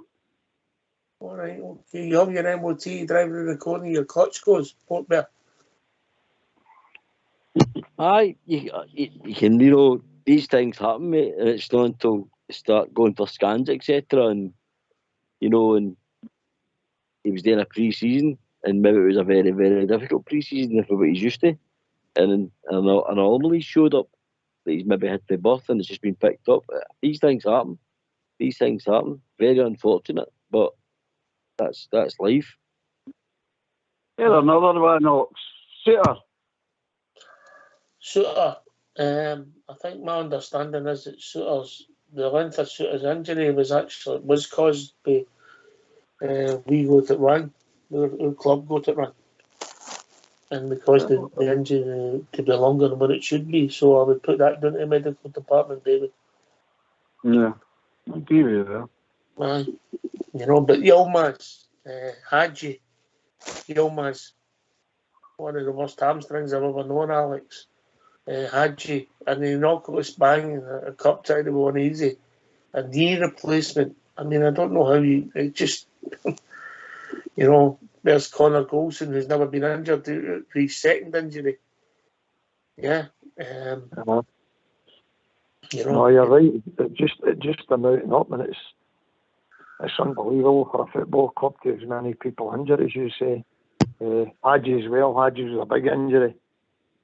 All right, okay. You have your MOT, you drive around the corner, your clutch goes, Port Bear. Aye, you can, these things happen, mate, and it's not until you start going for scans, etc. And, and he was doing a pre-season, and maybe it was a very, very difficult pre-season for what he's used to. And an anomaly showed up that he's maybe had the birth and it's just been picked up. These things happen. Very unfortunate, but that's life. Yeah, another one, Ox. Suter. I think my understanding is that the length of Suter's injury was caused by we got it wrong. Our club got it wrong. And because the injury could be longer than what it should be, so I would put that down to the medical department, David. Yeah, I agree with you there. But Yilmaz, Hadji, Yilmaz, one of the worst hamstrings I've ever known, Alex. Hadji, and the Innocuous bang, a cup tie to one easy. A knee replacement. I mean, I don't know how it just, there's Connor Golson, who's never been injured for his second injury. Yeah. No, you're right. It just mounting up, and it's unbelievable for a football club to have as many people injured, as you say. Hadji as well. Hadji was a big injury.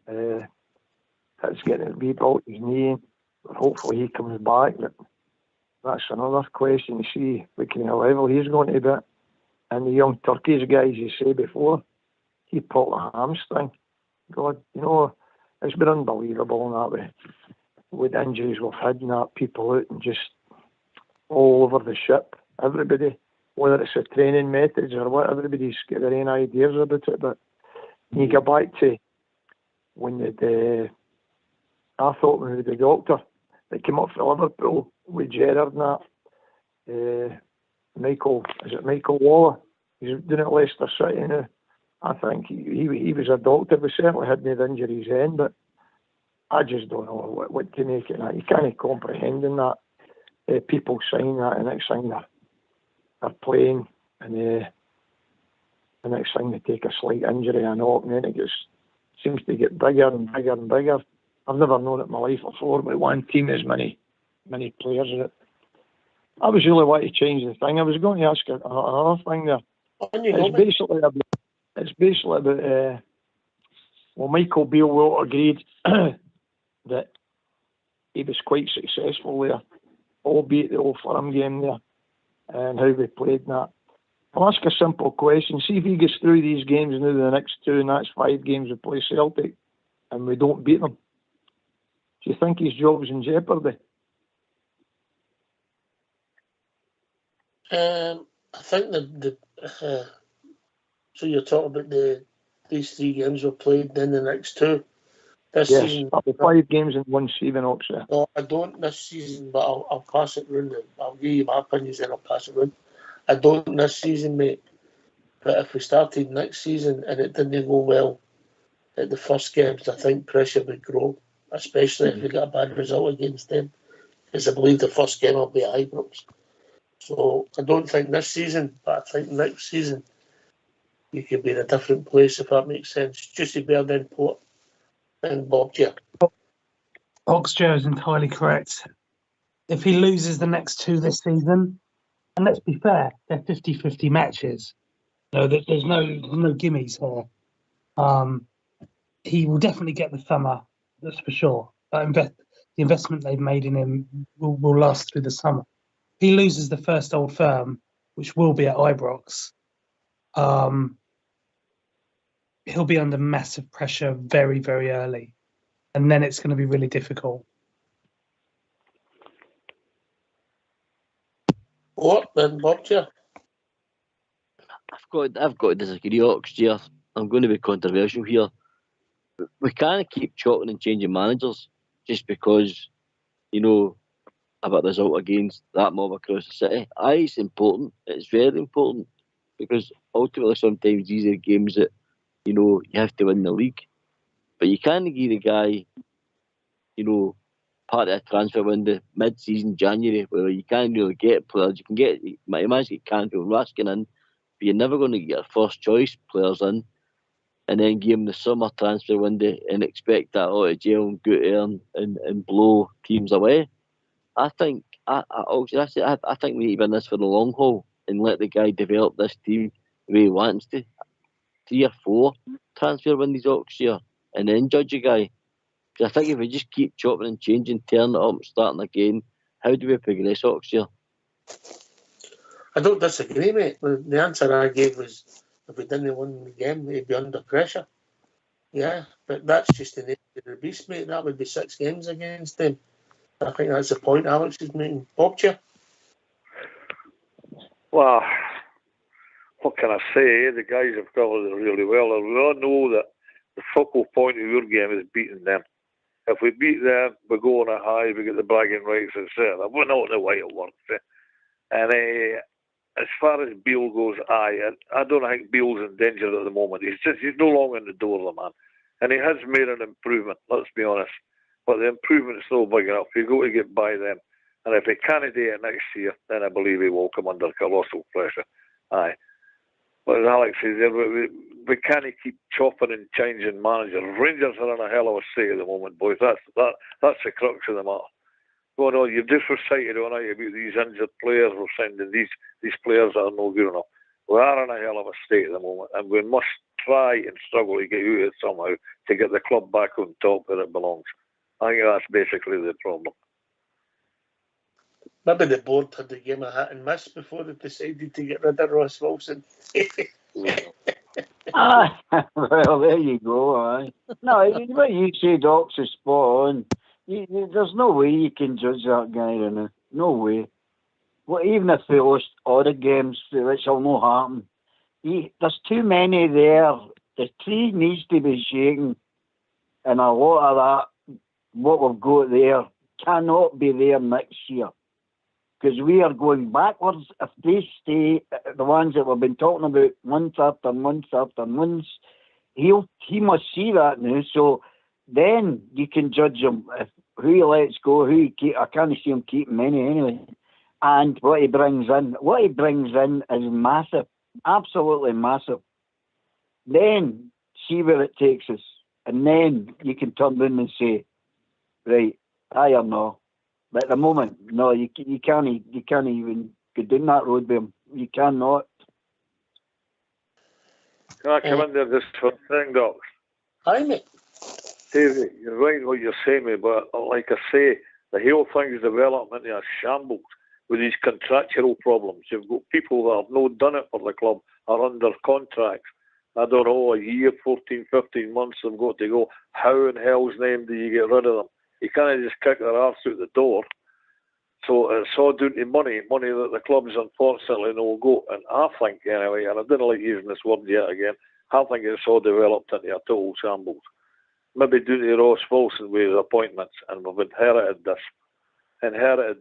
That's getting rebuilt his knee. Hopefully he comes back. But that's another question. See what kind of level he's going to be at. And the young Turkish guy, as you say before, he pulled a hamstring. God, it's been unbelievable in that way. With injuries we've had and that, people out and just all over the ship. Everybody, whether it's the training methods or what, everybody's got their own ideas about it. But you go back to when I thought when the doctor that came up for Liverpool with Gerrard and that, Michael Waller, he's doing it at Leicester City now. I think he was a doctor, but certainly had no injuries then, but I just don't know what to make of that. You can't comprehend in that. People sign that, and next thing they're playing, and the next thing they take a slight injury and all, and then it seems to get bigger and bigger and bigger. I've never known it in my life before, but one team has many players in it. I was really wanting to change the thing. I was going to ask another thing there. It's basically about Michael Beale agreed that he was quite successful there, albeit the Old Firm game there, and how we played that. I'll ask a simple question. See if he gets through these games now, the next 2, and that's 5 games we play Celtic, and we don't beat them. Do you think his job's in jeopardy? I think so you're talking about these 3 games we've played, then the next 2. This season, 5 games in one season, Oxford. No, I don't this season, but I'll pass it round. I'll give you my opinions and I'll pass it round. I don't this season, mate. But if we started next season and it didn't go well at the first games, I think pressure would grow, especially if we got a bad result against them. Because I believe the first game will be at Ibrox. So I don't think this season, but I think next season you could be in a different place, if that makes sense. Justy Bird Port and Bob Chair. Oxjoe is entirely correct. If he loses the next 2 this season, and let's be fair, they're 50-50 matches. No, there's no gimmies here. He will definitely get the summer, that's for sure. The investment they've made in him will last through the summer. he loses the first Old Firm, which will be at Ibrox, he'll be under massive pressure very, very early. And then it's going to be really difficult. What then, Bob? Chair? I've got to disagree, Ox. Here, I'm going to be controversial here. We can't keep chopping and changing managers just because, you know, about the result against that mob across the city. Aye, it's important. It's very important because ultimately sometimes these are games that, you know, you have to win the league. But you can't give the guy, you know, part of a transfer window mid-season January where you can't really get players. You can get, my manage to get Canfield and Raskin in, but you're never going to get first choice players in, and then give them the summer transfer window and expect that out of jail and go to and blow teams away. I think I think we need to be in this for the long haul and let the guy develop this team the way he wants to. 3 or 4 transfer windows Ox year and then judge a guy. Because I think if we just keep chopping and changing, turning it up, starting again, how do we progress Ox year? I don't disagree, mate. The answer I gave was if we didn't win the game, we'd be under pressure. Yeah, but that's just the nature of the beast, mate. That would be 6 games against them. I think that's the point Alex is making. Bob, Chair? Well, what can I say? The guys have covered it really well. And we all know that the focal point of your game is beating them. If we beat them, we go on a high, we get the bragging rights, etc. We're not the way it works. And as far as Beale goes, I don't think Beale's in danger at the moment. He's no longer in the door, the man. And he has made an improvement, let's be honest. But the improvement is still big enough. You've got to get by them. And if he can't do it next year, then I believe he will come under colossal pressure. Aye. But as Alex says, we can't keep chopping and changing managers. Rangers are in a hell of a state at the moment, boys. That's the crux of the matter. Going on, you've just recited all night about these injured players we're sending, these players that are no good enough. We are in a hell of a state at the moment, and we must try and struggle to get out of it somehow to get the club back on top where it belongs. I think that's basically the problem. Maybe the board had the game of hit and miss before they decided to get rid of Ross Wilson. Well, there you go. Aye. No, what you say, Doc's is spot on. There's no way you can judge that guy, no way. Well, even if they lost all the games, which will not happen, there's too many there. The tree needs to be shaken, and a lot of that, what we've got there, cannot be there next year. Because we are going backwards. If they stay, the ones that we've been talking about month after month after month, he must see that now. So then you can judge him if who he lets go, who he keep. I can't see him keeping many anyway. And what he brings in. What he brings in is massive, absolutely massive. Then see where it takes us, and then you can turn around and say, right, I or no. But at the moment, no, you can't even go down that road with him. You cannot. Can I come in there just for a thing, Doc? Hi, mate. David, you're right in what you're saying, mate, but like I say, the whole thing is developing into a shambles with these contractual problems. You've got people that have not done it for the club, are under contracts. I don't know, a year, 14, 15 months they've got to go. How in hell's name do you get rid of them? You can't just kick their arse out the door. So it's all down to money that the clubs unfortunately no go. And I think, anyway, and I didn't like using this word yet again, I think it's all developed into a total shambles. Maybe due to Ross Wilson with his appointments, and we've inherited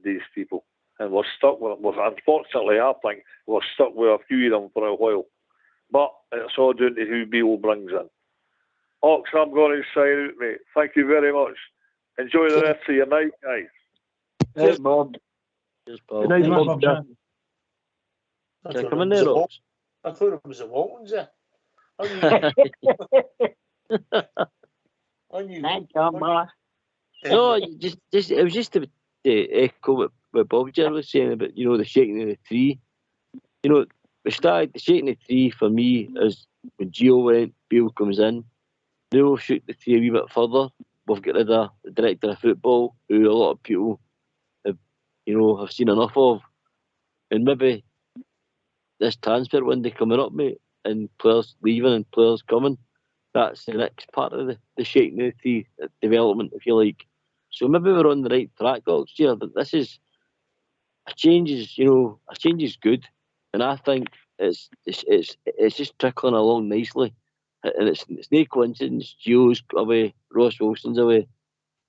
these people. And we're stuck with them. Unfortunately, I think we're stuck with a few of them for a while. But it's all down to who Beale brings in. Ox, I'm going to sign out, mate. Thank you very much. Enjoy the rest of your night, guys. Hey, Bob. Cheers, Bob. Good night, Good night, Bob. Bob. Can I come in there, Ox? I thought it was the Waltons there. No, it was just to echo what Bob Ger was saying about, you know, the shaking of the tree. You know, we started the shaking of the tree for me is when Gio went, Beale comes in. They will shoot the tree a wee bit further. We've got rid of the director of football, who a lot of people have, you know, have seen enough of. And maybe this transfer window coming up, mate, and players leaving and players coming, that's the next part of the shaking of the tree development, if you like. So maybe we're on the right track, Ox, here. But this is a change is good, and I think it's just trickling along nicely. And it's no coincidence. Gio's away, Ross Wilson's away,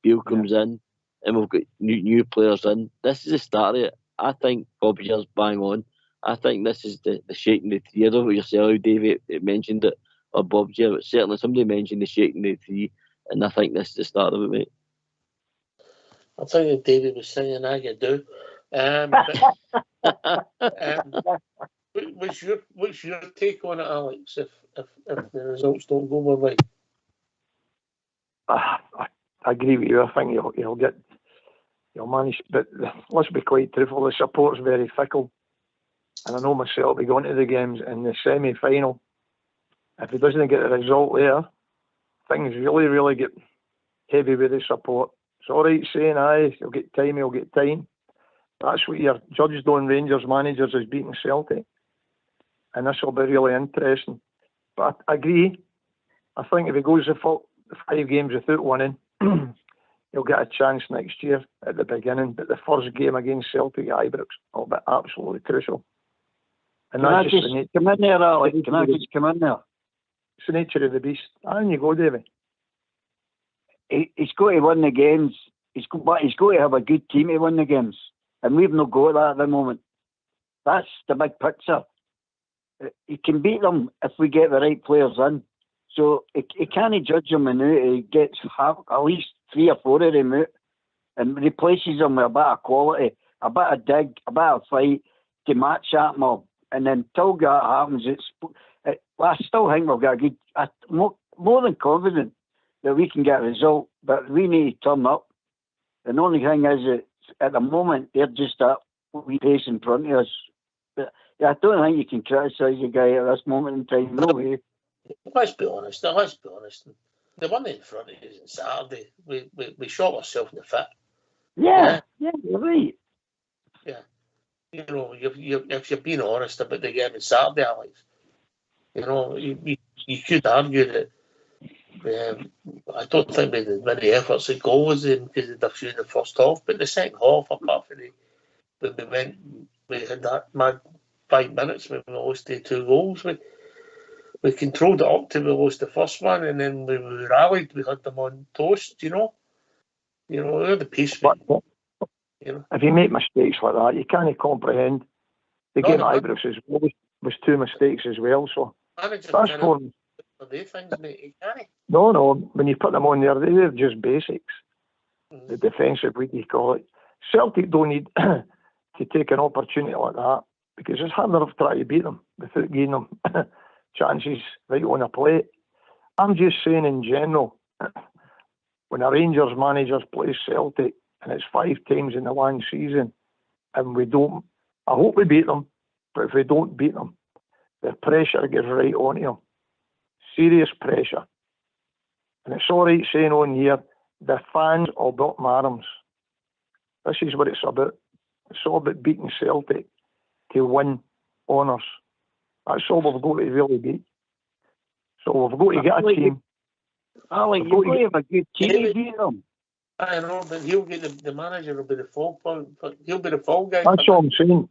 Beale comes in, and we've got new players in. This is the start of it. I think Bobby Gear's bang on. I think this is the shaking the tree. I don't know what yourself, David, mentioned it, or Bob Gear, but certainly somebody mentioned the shaking the tree, and I think this is the start of it, mate. I think that David was singing "I You Do." What's your take on it, Alex? If the results don't go my way, I agree with you. I think he'll manage. But let's be quite truthful. The support's very fickle, and I know myself. We go into the games in the semi-final. If he doesn't get a result there, things really get heavy with the support. It's all right saying, aye, he'll get time. That's what you're judged on, Rangers managers, is beating Celtic. And this will be really interesting. But I agree. I think if he goes the 5 games without winning, he'll get a chance next year at the beginning. But the first game against Celtic at Ibrox will be absolutely crucial. And Can I just come in there, Alex? Can I just come in there? It's the nature of the beast. On you go, David. He's got to win the games. But he's got to have a good team to win the games. And we've not got that at the moment. That's the big picture. He can beat them if we get the right players in. So he can't judge them and he gets at least 3 or 4 of them out and replaces them with a bit of quality, a bit of dig, a bit of fight to match that mob. And then until that happens, I still think we've got a good, more than confident that we can get a result, but we need to turn up. And the only thing is that at the moment, they're just at wee pace in front of us. But I don't think you can criticise the guy at this moment in time. No way. Let's be honest. The one in front of us on Saturday, we shot ourselves in the foot. Yeah, you're right. Yeah. You know, if you're being honest about the game on Saturday, Alex, you know, you could argue that I don't think we had as many efforts at goal as them because they'd have few in the first half, but the second half, apart from we had that mad 5 minutes when we lost the 2 goals. We controlled it up till we lost the first one, and then we rallied. We had them on toast, you know. You know, they're the pace. You know, if you make mistakes like that, you can't comprehend. The game at Ibrox was 2 mistakes as well. So that's for things, mate. You can't. No. When you put them on there, they're just basics. The defensive, what do you call it? Celtic don't need to take an opportunity like that because it's hard enough trying to beat them without giving them chances right on a plate. I'm just saying in general, when a Rangers manager plays Celtic and it's 5 times in the one season and we don't, I hope we beat them, but if we don't beat them, the pressure gets right on them. Serious pressure. And it's all right saying on here, the fans will be up my arms. This is what it's about. It's all about beating Celtic to win honours. That's all we've got to really beat. So we've got to get a team. Alex, you've got to have a good team to beat them. I know, but he'll get the manager will be the fall point. He'll be the fall guy. That's all I'm saying.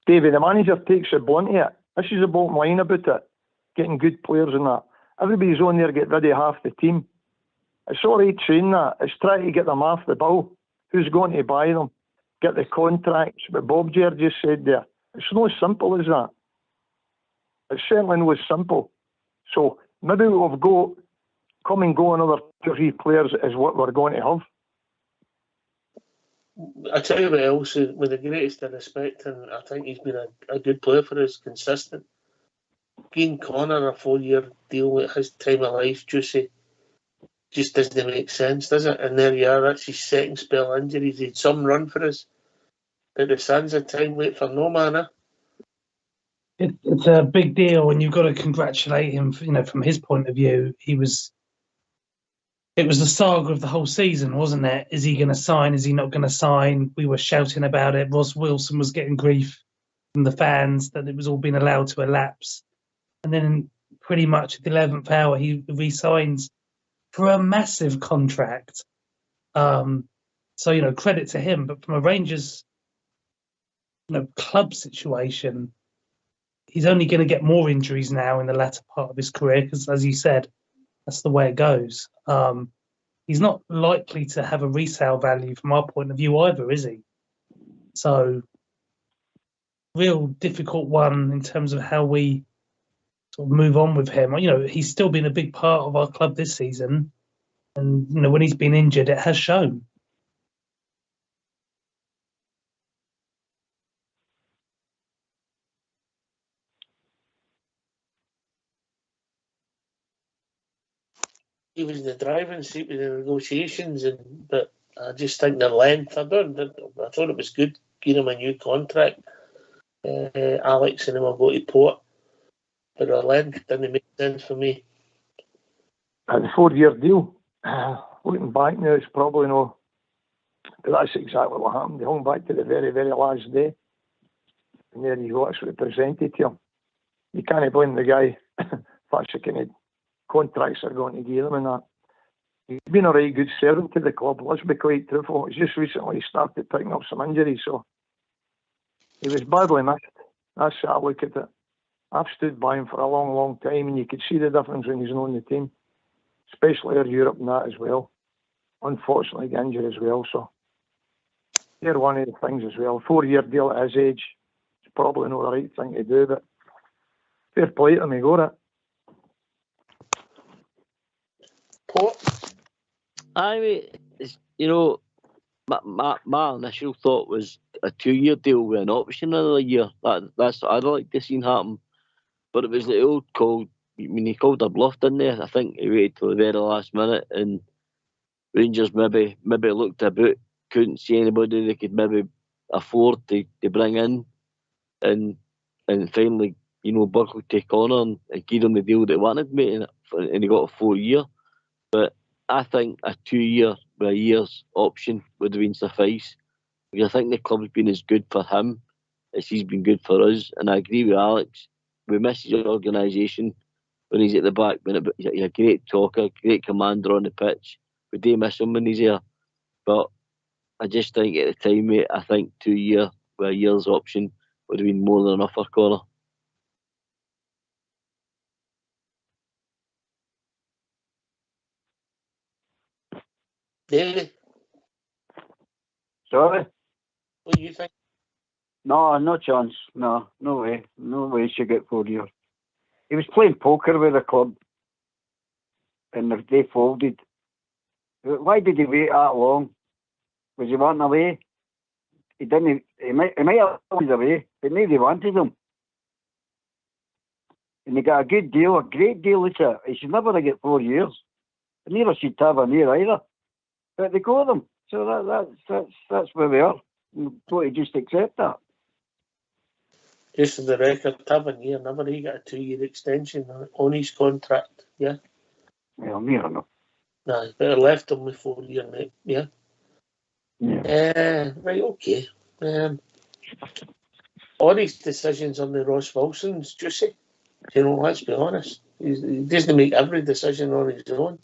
David, the manager takes the blunt of it. This is the bottom line about it. Getting good players and that. Everybody's on there get rid of half the team. It's all right saying that. It's trying to get them off the bill. Who's going to buy them? Get the contracts. But Bob Gear just said there. It's not as simple as that. It certainly not as simple. So maybe we've got come and go another 2 or 3 players is what we're going to have. I tell you what else, with the greatest of respect, and I think he's been a good player for us, consistent. Giving Connor a 4-year deal at his time of life, Juicy, just doesn't make sense, does it? And there you are, that's his second spell injuries. He had some run for us. But the Suns of time wait for no man, eh? It's a big deal, and you've got to congratulate him. You know, from his point of view, it was the saga of the whole season, wasn't it? Is he going to sign? Is he not going to sign? We were shouting about it. Ross Wilson was getting grief from the fans that it was all being allowed to elapse. And then pretty much at the 11th hour, he re-signs for a massive contract. So, credit to him. But from a Rangers, club situation, he's only going to get more injuries now in the latter part of his career because, as you said, that's the way it goes. He's not likely to have a resale value from our point of view either, is he? So, real difficult one in terms of how we sort of move on with him. He's still been a big part of our club this season, and when he's been injured, it has shown. He was in the driving seat with the negotiations, but I just think the length. I thought it was good giving him a new contract. Alex and him will go to Port, but the length didn't make sense for me. And the 4-year deal, looking back now, it's probably no. But that's exactly what happened. They hung back to the very, very last day, and there you go. That's what they presented to him. You can't blame the guy. That's the kind of contracts are going to give them and that. He's been a right good servant to the club. Let's be quite truthful. It's just recently he started picking up some injuries, so he was badly missed. That's how I look at it. I've stood by him for a long, long time, and you could see the difference when he's on the team, especially in Europe and that as well. Unfortunately, injured as well, so they're one of the things as well. 4-year deal at his age, it's probably not the right thing to do, but fair play to him, he got it. Port? My initial thought was a 2-year deal with an option another year. That's what I'd like to see happen. But it was the old call. He called a bluff, didn't he? I think he waited till the very last minute, and Rangers maybe looked about, couldn't see anybody they could maybe afford to bring in, and finally, Burke would take on and give him the deal that he wanted, mate, and he got a 4-year. But I think a 2-year with a year's option would have been suffice, because I think the club's been as good for him as he's been good for us. And I agree with Alex. We miss his organisation when he's at the back. He's a great talker, great commander on the pitch. We do miss him when he's here. But I just think at the time, mate, I think 2-year with a year's option would have been more than enough for Connor. David? Sorry? What do you think? No chance. No way. No way he should get 4 years. He was playing poker with the club, and they folded. Why did he wait that long? Was he wanting away? He didn't. He might have wanted away, but nobody wanted him. And he got a good deal, a great deal. He should never have get 4 years. And neither should Tavernier either. But they got them. So that's where we are. We've got to just accept that. Just for the record, Tavernier he got a 2-year extension on his contract, yeah? Well, near enough. Nah, better left him with 4 years, mate, yeah? Yeah. Right, okay. All these decisions on the Ross Wilson's juicy. Let's be honest. He doesn't make every decision on his own.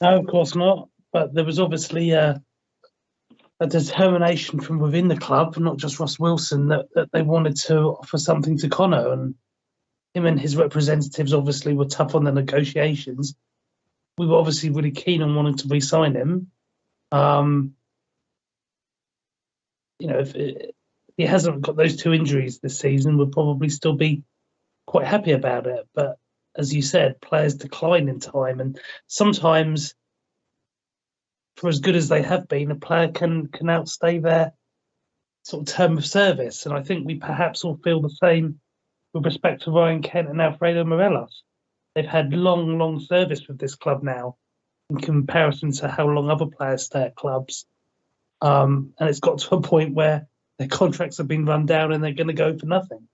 No, of course not. But there was obviously a determination from within the club, not just Ross Wilson, that they wanted to offer something to Connor. And him and his representatives obviously were tough on the negotiations. We were obviously really keen on wanting to re-sign him. If he hasn't got those 2 injuries this season, we'll probably still be quite happy about it. But as you said, players decline in time, and sometimes, for as good as they have been, a player can outstay their sort of term of service. And I think we perhaps all feel the same with respect to Ryan Kent and Alfredo Morelos. They've had long service with this club now in comparison to how long other players stay at clubs. And it's got to a point where their contracts have been run down and they're going to go for nothing.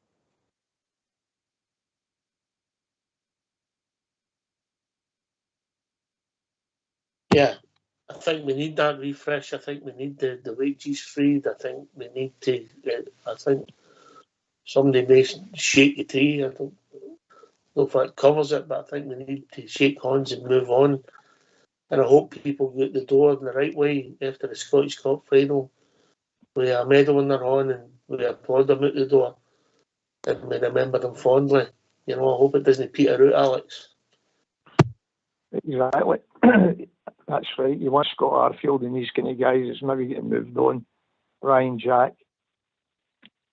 Yeah, I think we need that refresh. I think we need the wages freed. I think we need to I think somebody may shake the tree. I don't know if that covers it, but I think we need to shake hands and move on. And I hope people get the door in the right way after the Scottish Cup final with a medal in their hand and we applaud them out the door and we remember them fondly. I hope it doesn't peter out, Alex. Exactly. That's right. You want Scott Arfield and these kind of guys that's maybe getting moved on. Ryan Jack,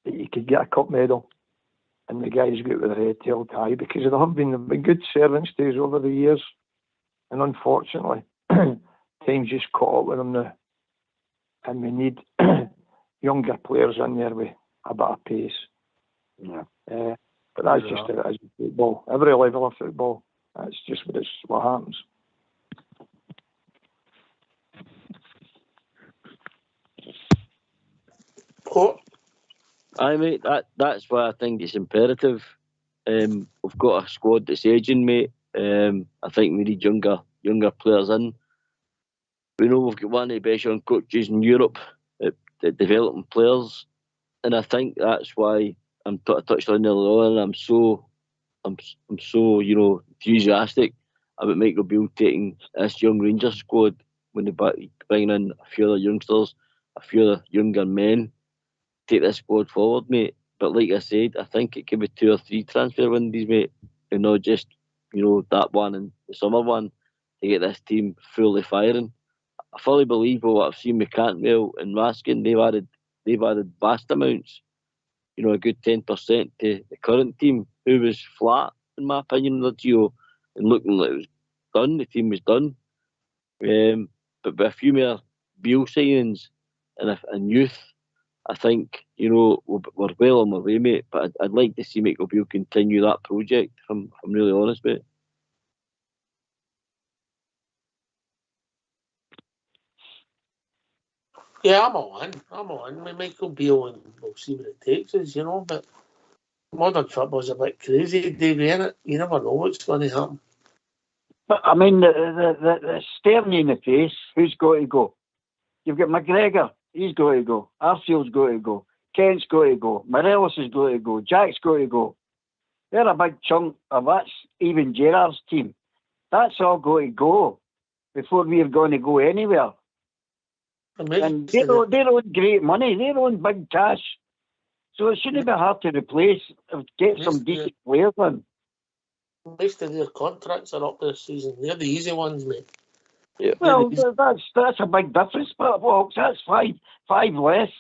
that you could get a cup medal and the guys go with their head held high because they have been good servants to us over the years. And unfortunately, time's just caught up with them now. And we need younger players in there with a bit of pace. Yeah. But that's just it as football. Every level of football. That's just what happens. Aye, mate, that's why I think it's imperative. We've got a squad that's aging, mate. I think we need younger players in. We know we've got one of the best young coaches in Europe at developing players, and I think that's why I touched on earlier on. I'm so enthusiastic about Michael Beale taking this young Rangers squad when they bring in a few other youngsters, a few other younger men, take this squad forward, mate. But like I said, I think it could be 2 or 3 transfer windows, mate, and not just that one and the summer one to get this team fully firing. I fully believe what I've seen with Cantwell and Raskin. They've added vast amounts, a good 10% to the current team, who was flat in my opinion, Gio, and looking like it was done. The team was done, but with a few more Beale signings and youth, I think we're well on our way, mate. But I'd like to see Michael Beale continue that project. If I'm really honest, mate. Yeah, I'm all in with Michael Beale and we'll see what it takes us, but modern football's a bit crazy, Davey, innit? You never know what's going to happen. But I mean, the staring you in the face, who's got to go? You've got McGregor, he's got to go. Arfield's got to go. Kent's got to go. Morelos has got to go. Jack's got to go. They're a big chunk of that's even Gerrard's team. That's all got to go before we're going to go anywhere. And they own great money. They own big cash. So it shouldn't be hard to replace, get some decent players in. Most of their contracts are up this season. They're the easy ones, mate. Yeah. Well, that's a big difference, but that's five less.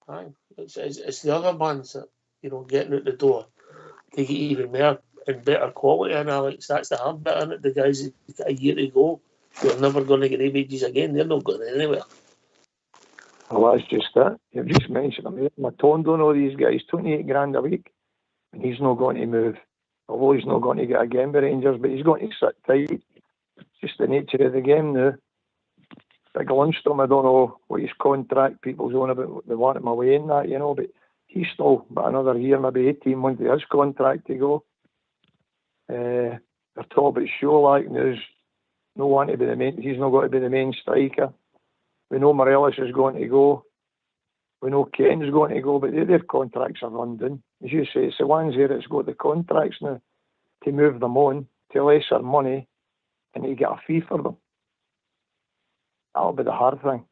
Aye. It's the other ones that, getting out the door to get even more and better quality in, Alex. That's the hard bit in it. The guys that got a year to go, they're never going to get their wages again. They're not going anywhere. Well, that's just it. You've just mentioned them. Matondo and all these guys, 28 grand a week, and he's not going to move. Although he's not going to get a game with Rangers, but he's going to sit tight. It's just the nature of the game now. Big Lundstrom, I don't know what his contract people's on about, they want him away in that, but he's still got another year, maybe 18 months of his contract to go. They're talking about Sholak now. No one to be the main, he's not going to be the main striker. We know Morelos is going to go. We know Ken's going to go, but their contracts are run down. As you say, it's the ones here that's got the contracts now to move them on to lesser money and to get a fee for them. That'll be the hard thing.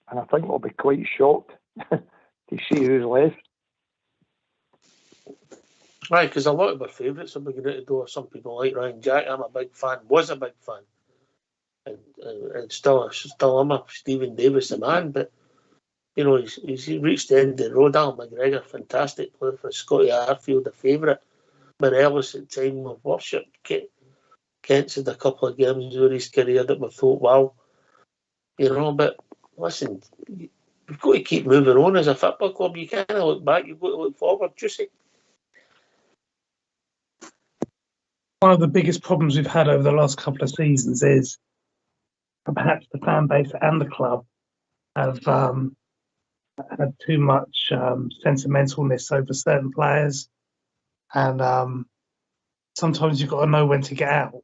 And I think we'll be quite shocked to see who's left. Right, because a lot of our favourites will be going out the door. Some people like Ryan Jack. I'm a big fan, was a big fan. And still am a Stephen Davis the man, but he's reached the end of the road. Al McGregor, fantastic player for Scotty Arfield, a favourite. Morelos at time of worship. Kent's had a couple of games over his career that we thought, wow. But listen, you've got to keep moving on as a football club. You can't look back, you've got to look forward, Juicy. One of the biggest problems we've had over the last couple of seasons is perhaps the fan base and the club have had too much sentimentalness over certain players, and sometimes you've got to know when to get out,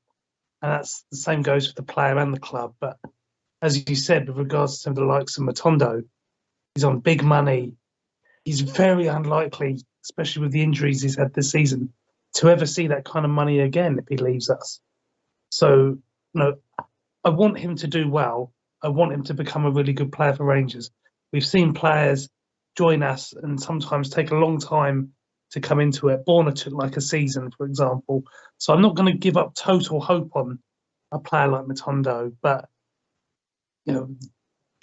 and that's the same goes for the player and the club. But as you said, with regards to the likes of Matondo, He's on big money. He's very unlikely, especially with the injuries he's had this season, to ever see that kind of money again if he leaves us. So, I want him to do well. I want him to become a really good player for Rangers. We've seen players join us and sometimes take a long time to come into it. Borna took like a season, for example. So I'm not going to give up total hope on a player like Matondo, but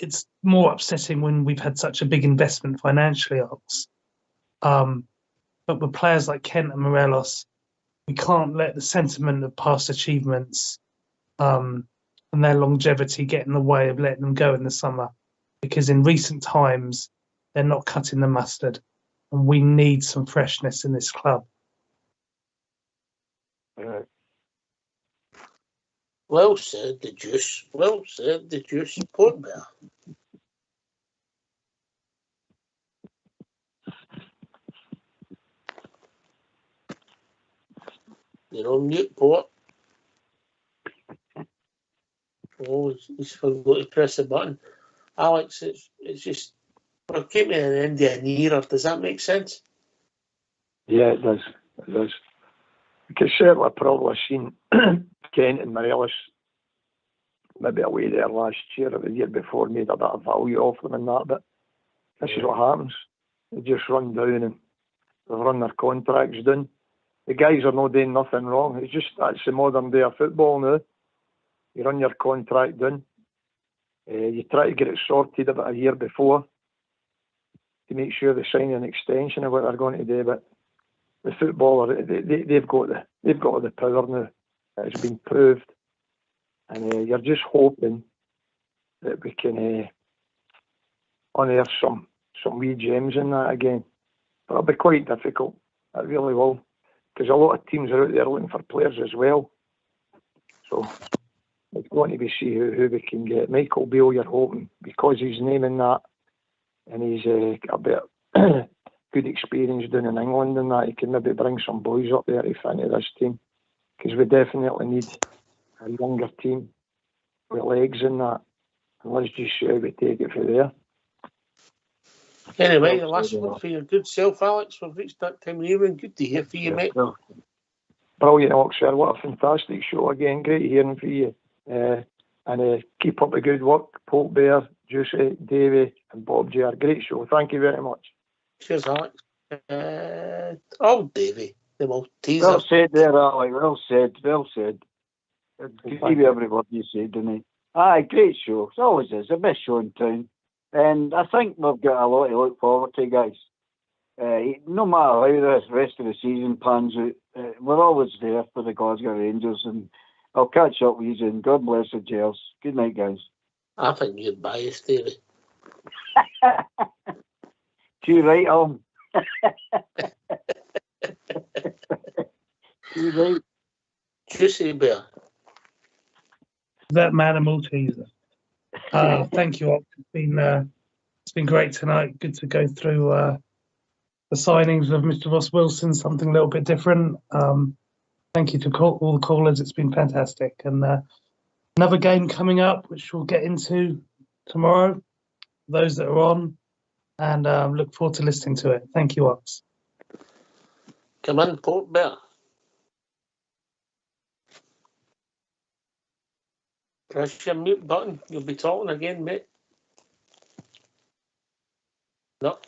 it's more upsetting when we've had such a big investment financially, Ox. But with players like Kent and Morelos, we can't let the sentiment of past achievements and their longevity get in the way of letting them go in the summer, because in recent times they're not cutting the mustard, and we need some freshness in this club. Well said, the juice. Well said, the juice. Port Bear. You're on mute, Port. Oh, he's forgot to press the button. Alex, it's just, we're keeping it an end of an era. Does that make sense? Yeah, it does. It does. Because certainly I've probably seen Kent and Morelos maybe away there last year or the year before, made a bit of value off them and that, but this is what happens. They just run down and they've run their contracts down. The guys are not doing nothing wrong. It's just that's the modern day of football now. You run your contract down. You try to get it sorted about a year before to make sure they sign an extension of what they're going to do. But the footballer, they've got the power now. It's been proved, and you're just hoping that we can unearth some wee gems in that again. But it'll be quite difficult. It really will, because a lot of teams are out there looking for players as well. So it's going to be see who we can get. Michael Beale, you're hoping, because he's naming that, and he's got a bit of good experience down in England and that, he can maybe bring some boys up there to fit into this team, because we definitely need a younger team with legs in that. And let's just see how we take it from there. Anyway, the last one for your good self, Alex. We've reached that time of the evening. Good to hear from you, mate. Brilliant, Oxford. What a fantastic show again. Great hearing from you. And keep up the good work. Pope Bear, Juicy, Davey and Bob J. Great show. Thank you very much. Cheers, Alex. Davey, the Malteser. Well said there, Alex. Well said. Well said. Give you everybody you said, didn't he? Aye, great show. It always is. The best show in town. And I think we've got a lot to look forward to, guys. No matter how the rest of the season pans out, we're always there for the Glasgow Rangers, and I'll catch up with you, and God bless the Gers. Good night, guys. I think you're biased, Davey. Too right, Alan. Too right. Juicy Bear. That man a Malteser. Thank you, Ox. It's been great tonight. Good to go through the signings of Mr. Ross Wilson, something a little bit different. Thank you to all the callers. It's been fantastic. And another game coming up, which we'll get into tomorrow, those that are on, and look forward to listening to it. Thank you, Ox. Come in, Port Bear. Press your mute button. You'll be talking again, mate. No.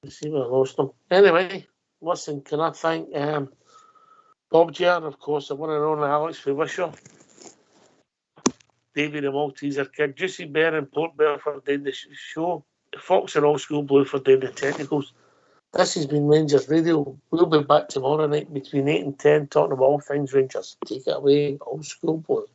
Let's see where I lost him. Anyway, listen, can I thank Bob Jar, of course, the one and only Alex for Wisher, Davey the Malteser Kid, Juicy Bear and Port Bear for doing the show, Fox and All School Blue for doing the technicals. This has been Rangers Radio. We'll be back tomorrow night between 8 and 10 talking about all things Rangers. Take it away, Old School Blue.